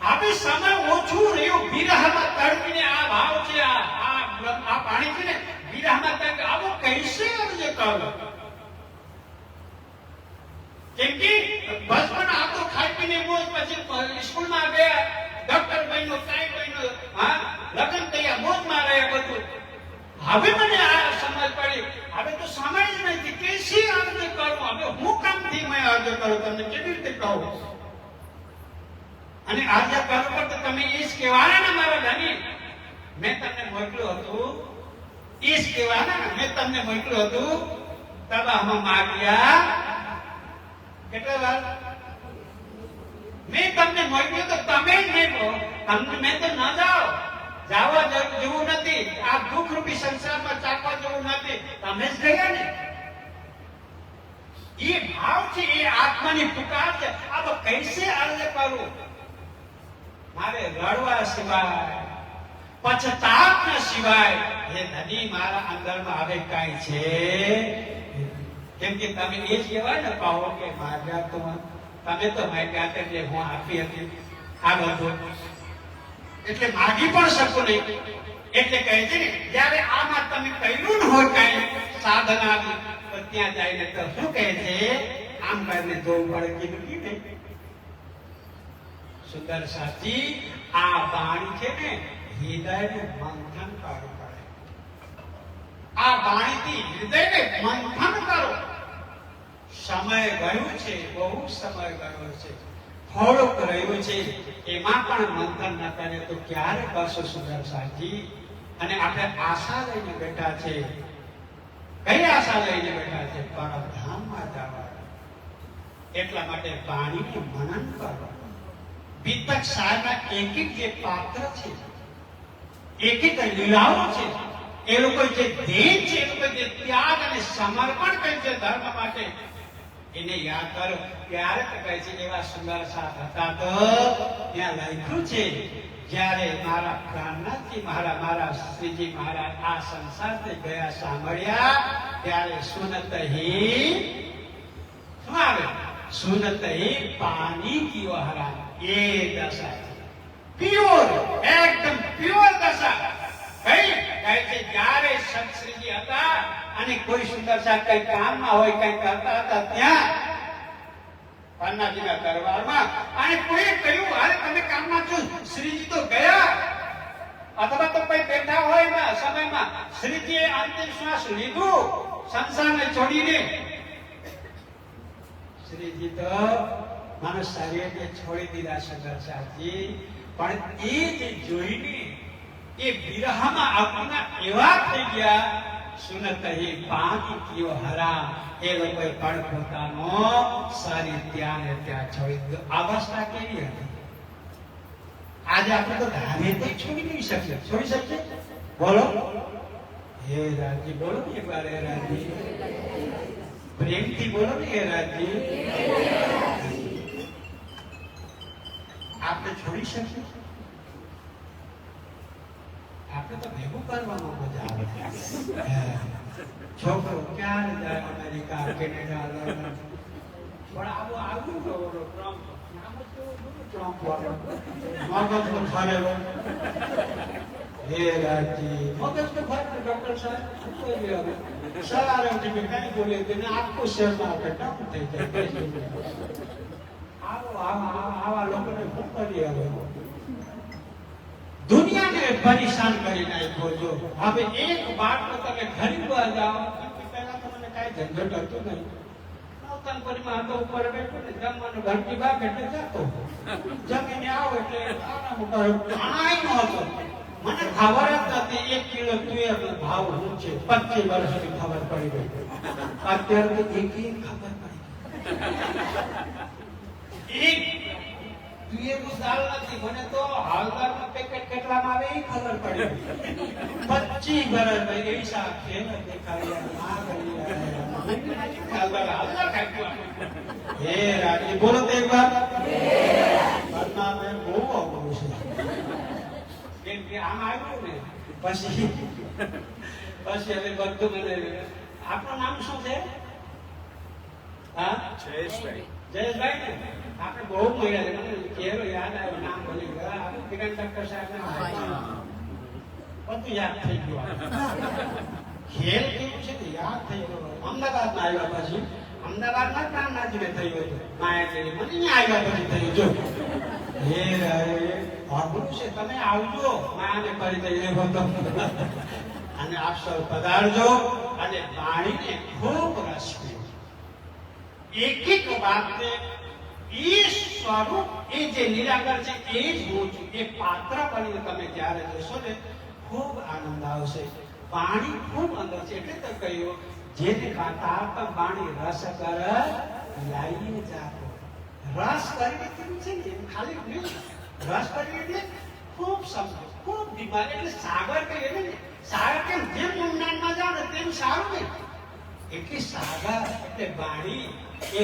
[SPEAKER 2] આપે સમય ઓછું રહ્યું વિરહમાં તડપીને આ ભાવ છે આ પાણી છે ને વિરહમાં તડપી આવો કૈસે અરજ કરો કેમ કે બચપન આ તો ખાઈ પીને મોજ પછી સ્કૂલમાં ગયા ડોક્ટર બન્યો કાઈ બન્યો લગ્ન થયા મોજમાં રહ્યા બધું. હવે મને આ સમજ પડી હવે તો સમય જ નથી કેસી અરજ કરું હવે હું કામથી મેં અરજ કરું તમને કેવી રીતે કહું. અને અરજ કરો પર તો તમે એ જ કહેવાના ને મારા ધણી મેં તમને મોકલ્યું હતું એ જ કહેવાના ને મેં તમને મોકલ્યું હતું તબાહમાં માગ્યા કેટલા વાર મેં તમને મોકલ્યું તો તમે જ નહીં કહો તમને મેં તો ન જાઓ જાવા જેવું નથી આ દુઃખ રૂપી સંસારમાં ચાકવા જેવું નથી તમે જ ગયા ને. એ ભાવ છે એ આત્માની પુકાર છે આ કૈસે અરજ કરું મારે રડવા સિવાય પછતાપના સિવાય હે ધની મારા અંદરમાં હવે કાંઈ છે કેમ કે તમે એ જ કહેવાય ને પાવો કે માગ્યા તો તમે તો માગ્યા એટલે હું આપી હતી આ બધું એટલે માગી પણ શકો નહીં. એટલે કહે છે ને જ્યારે આમાં તમે કર્યું ન હોય કઈ સાધના તો ત્યાં જઈને તો શું કહે છે આમ કરીને જોવું પડે કીધું કે સુંદર સાચી આ વાણી છે ને હૃદયને મંથન કરવું પડે. આ વાણીથી હૃદયને મંથન કરો. સમય ગયો છે બહુ સમય ગયો છે થોડોક રહ્યું છે એમાં પણ મંથન ન કરે તો ક્યારે કરશો સુંદર સાજી. અને આપણે આશા લઈને બેઠા છે કઈ આશા લઈને બેઠા છે પરમધામમાં જવા એટલા માટે વાણીનું મનન કરો. વિતક સાહેબના એક એક જે પાત્ર છે એક એક લીલાઓ છે એ લોકો જે દેહ છે એ લોકો જે ત્યાગ અને સમર્પણ કર્યું છે ધર્મ માટે એને યાદ કરો. ત્યારે તો કહે છે એવા સુંદર સાથ હતા તો ત્યાં લખ્યું છે જ્યારે મારા પ્રાણનાથજી મારા શ્રીજી મહારાજ આ સંસારથી ગયા સાંભળ્યા ત્યારે સુનતહી શું આવે સુનતહી પાણી કયો હરા એ દશા પ્યોર એકદમ પ્યોર દશા કઈ કહે છે જ્યારે સંત શ્રીજી હતા અને કોઈ સુંદર સાહેબ કઈ કામમાં હોય કઈ કરતા હતા ત્યાં પન્નાજીના દરબારમાં અને કોઈ કહ્યું અરે તમે કામમાં છો શ્રીજી તો ગયા અથવા તો કોઈ બેઠા હોય ના સમયમાં શ્રીજીએ અંતિમ શ્વાસ લીધું સંસારને છોડીને શ્રીજી તો માનવ શરીરને છોડી દીધા સુંદર સાહેબજી. પણ એ જે જોઈને એ વિરહમાં આપણા એવા થઈ ગયા સુનતહી પાણી કયો હરા એ લોકોએ પણ પોતાનો શરીર ત્યાં ને ત્યાં છોડી દીધું. અવસ્થા કેવી હતી આજે આપણે તો ધારેથી છોડી નહીં શકીએ. છોડી શકીએ બોલો હે રાજી બોલો એક વાર હે રાજી પ્રેમથી બોલો ને એ રાજજી. આપણે છોડી શકીએ? આપણે તો ભેગું કરવામાં મજા આવે. છોકરો ક્યારે જાય અમેરિકા, કેનેડા, લંડન. પણ આવું તો ટ્રમ્પ મગજ તો ફરેલો. હે રાજજી, મગજ તો ફરે. ડોક્ટર સાહેબ સવારે ઉઠીને કઈ બોલે તેને આખું શહેરમાં ડમ થઈ જાય. આવા લોકોને શું કરીએ હવે? દુનિયાને પરેશાન કરી નાખ્યો. જો હવે એક બાળકો તમે ખરીદવા જાઓ, પહેલા તો મને કાંઈ ઝંઝટ હતું નહીં. નવતનપુરીમાં હતો, ઉપર બેઠો ને જમવાનું ઘરથી બાગ એટલે જતો. જમીને આવો એટલે આના મોટા કાંઈ નહોતો. મને ખબર જ નથી 1 કિલો તુવેરનો ભાવ શું છે. 25 વર્ષથી ખબર પડી ગઈ. અત્યારે તો એક ખબર પડી. એક તુવેરનું દાળ નથી. મને તો હાલદારનું પેકેટ કેટલામાં આવે એ ખબર પડી. 25 વર્ષ એવી શાક છે ને દેખાડી હાલદાર ખાઈ. હે રાજી, બોલો તો એક વાર. ઘરના મેં બહુ અવળું છે. કેમ કે આમ આવ્યું ને પછી હવે બધું મને. આપનું નામ શું છે? હા, જયેશભાઈ. જયેશભાઈ ને આપણે બહુ મળ્યા છે. મને ચહેરો યાદ આવ્યો, નામ ભૂલી ગયા. આપણે કિરણ ડોક્ટર સાહેબ બધું યાદ થઈ ગયું. ખેલ કેવું છે ને યાદ થઈ ગયો. અમદાવાદમાં આવ્યા પછી અમદાવાદમાં કામનાજીને થયું હતું. માયાદેવી મને અહીંયા આવ્યા પછી થયું. જો હે અઘરું છે. તમે આવજો, માયાને પરિચય લેવો તો. અને આપ સૌ પધારજો અને પાણીને ખૂબ રસ પીવો. એક વાતને એ સ્વરૂપ, એ જે નિરાકર છે એ જ હું છું. એ પાત્ર બનીને તમે જ્યારે જશો ને ખૂબ આનંદ આવશે. પાણી ખૂબ અંદર છે. એટલે તો કહ્યું, જેને તારત પાણી રસ કર લાવીને જાતો. રસ કરીને કેવું છે ને ખાલી નહીં. રસ કરીને એટલે ખૂબ સમજો, ખૂબ બીમાર. એટલે સાગર કહીએ ને, સાગર કેમ જેમ ઊંડાણમાં જાવ ને તેમ સારું ને. એટલે સાગર એટલે પાણી એ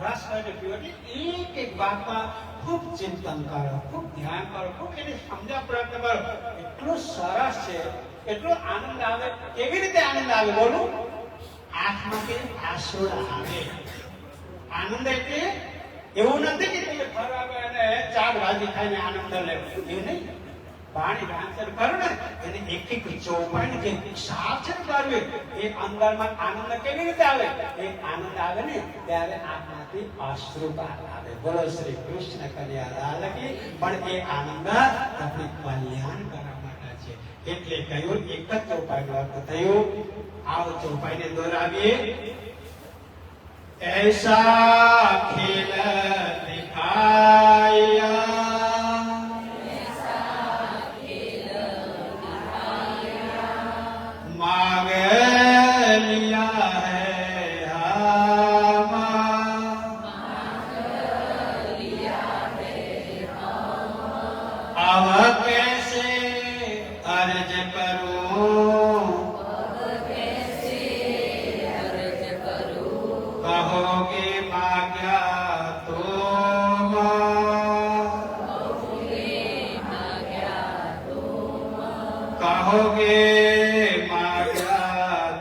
[SPEAKER 2] રસ કરીને પીવો. એટલે એક વાતમાં ખૂબ ચિંતન કરો, ખૂબ ધ્યાન કરો, ખૂબ એને સમજવા પ્રયત્ન કરો. એટલું સરસ છે, એટલો આનંદ આવે. કેવી રીતે આનંદ આવે બોલું? આંખમાંથી આંસુ આવે. આનંદ એટલે એવું નથી કે તમે ફરવા ગયા અને 4 ભાજી ખાઈને આનંદ લેવો, એવું નહીં. પાણી વાંચન કરો ને એને એક ચોપાઈને જે સાફ છે ને કરવી, એ અંદરમાં આનંદ કેવી રીતે આવે? એ આનંદ આવે ને ત્યારે આંખમાંથી અશ્રુપાત આવે. બોલો શ્રી કૃષ્ણ કન્યા લાલ કી. પણ એ આનંદ આપણે કલ્યાણ કરવા માટે છે. એટલે કહ્યું એક જ ચોપાઈનો અર્થ થયું. આવો ચોપાઈને દોરાવીએ. ऐसा खेल दिखाया, मांग लिया है अब कैसे अर्ज करूं, कहोगे मांगा तो कहोगे मांगा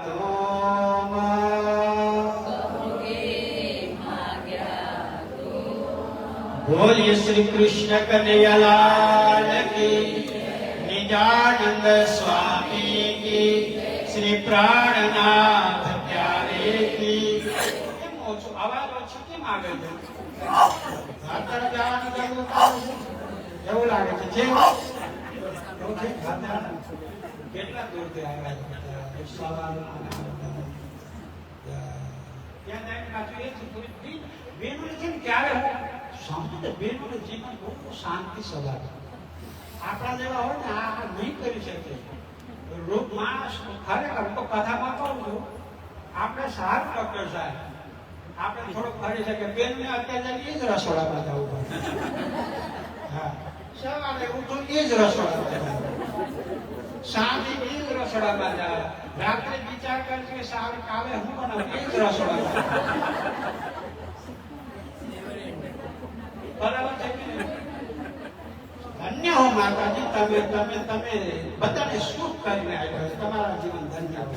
[SPEAKER 2] तो बोलिए श्री कृष्ण कन्हैया लाल की, निजानंद स्वामी की, श्री प्राणनाथ प्यारे की. આવાજ ઓછો કેમ આવે છે? ઘાતર જવાનું ચાલુ એવું લાગે છે. જે કેટલા દૂરથી આવ્યા છે ત્યાં જઈને પાછું એ બેનોને છે ને ક્યારે હું સમજુ બેનોને જીવન બહુ શાંતિ સ્વભાવ. આપણા જેવા હોય ને આ નહીં કરી શકે. રોગ માણસ ખરેખર તો કથામાં કહું છું, આપણે સારું ડોક્ટર સાહેબ આપણે થોડુંક ફરી શકે. બેનને અત્યારે એ જ રસોડામાં જવું પડે. હા, સવારે ઉઠું એ જ રસોડામાં જવું. સાંજે એ જ રસોડામાં જાય, રાત્રે વિચાર કરશે કે સારું કાલે હું બનાવું, એ જ રસોડામાં. બરાબર છે કે નહીં? ધન્ય હો માતાજી, તમે તમે તમે બધાને સુખ કરીને આપ્યો છે. તમારા જીવન ધન્ય હો.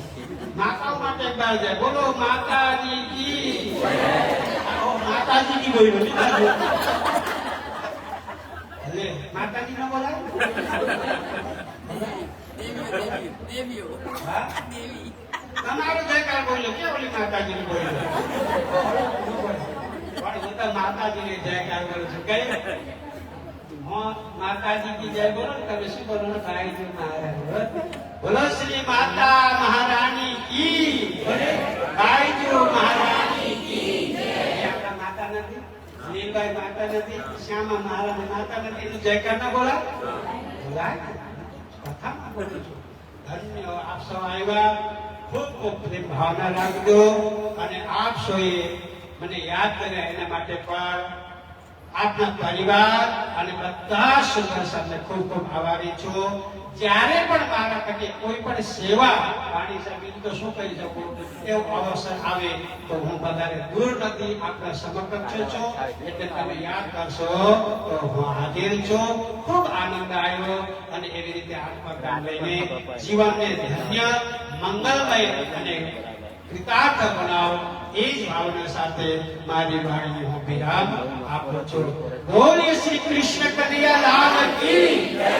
[SPEAKER 2] માતાઓ માટે એક બાર જાય, બોલો માતાજી કી. માતાજી કી બોલ્યો એટલે માતાજી ન બોલાય. હા? તમારો જયકાર બોલ્યો કે ઓલી માતાજી બોલ્યો? પણ હું તો માતાજીને જયકાર બોલું છું. કઈ માતાજી કી જય બોલો ને તમે શું બોલો ને ભાઈજી મહારાજ બોલો શ્રી માતા મહારાણી કી ભાઈજી મહારાણી કી જય. આપણા માતા નથી, લીલભાઈ માતા નથી, શ્યામા મહારાણી માતા નથી, એનું જયકાર ના બોલા બોલાય. કથામાં બોલું છું. ધન્ય આપ સૌ આવ્યા, ખૂબ ખૂબ પ્રેમ ભાવના રાખજો અને આપ સૌએ મને યાદ કર્યા એના માટે પણ આપના પરિવાર અને બધા સદસ્યોને ખૂબ ખૂબ આભારી છું. જ્યારે પણ મારા થકી કોઈ પણ સેવા પાણી સાહેબ તો શું કહી શકું, એવો અવસર આવે તો હું વધારે દૂર નથી, આપના સમકક્ષ છું. એટલે તમે યાદ કરશો તો હું હાજર છું. ખૂબ આનંદ આવ્યો અને એવી રીતે આત્મકામ લઈને જીવનને ધન્ય મંગલમય અને કૃતાર્થ બનાવો એ જ ભાવના સાથે મારી વાણીને હું વિરામ આપું છું. બોલીએ શ્રી કૃષ્ણ કનૈયા લાલ કી જય.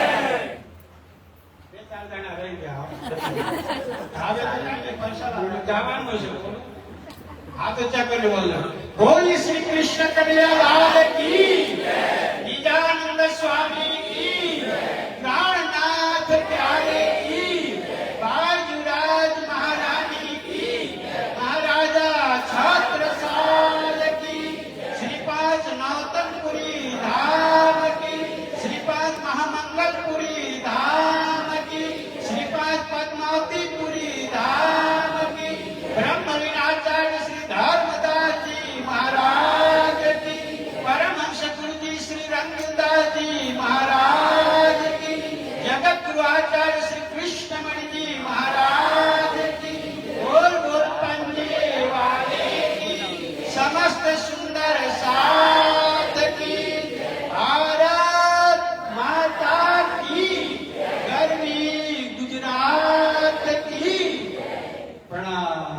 [SPEAKER 2] બે ચાર જણા રહી ગયા હવે તો કાંઈ પરસાદ જવાનું છે. હાથ ઊંચા કરીને બોલો બોલીએ શ્રી કૃષ્ણ કનૈયા લાલ કી જય. નિજાનંદ સ્વામી કી જય. પ્રાણનાથ પ્યારે કી જય. બાજુરાજ મહારાણી કી જય. મહારાજા છત્રસાલ કી. શ્રીપાદ નૌતનપુરી ધામ કી. શ્રીપાદ મહામંગલપુરી ધામ કી. શ્રીપાદ પદ્માવતીપુરી ધામ કી. બ્રહ્મ વિનાચાર્ય શ્રી ધર્મદાસજી મહારાજ કી. પરમહંસ ગુરુજી શ્રી રંગદાસજી મહારાજ કી. જગત ગુરુ આચાર્ય શ્રી કૃષ્ણમણિજી મહારાજ કી. બોલ બોલ पंजे वाले की समस्त सुंदर साथ की. भारत माता की गर्वी गुजरात की प्रणाम.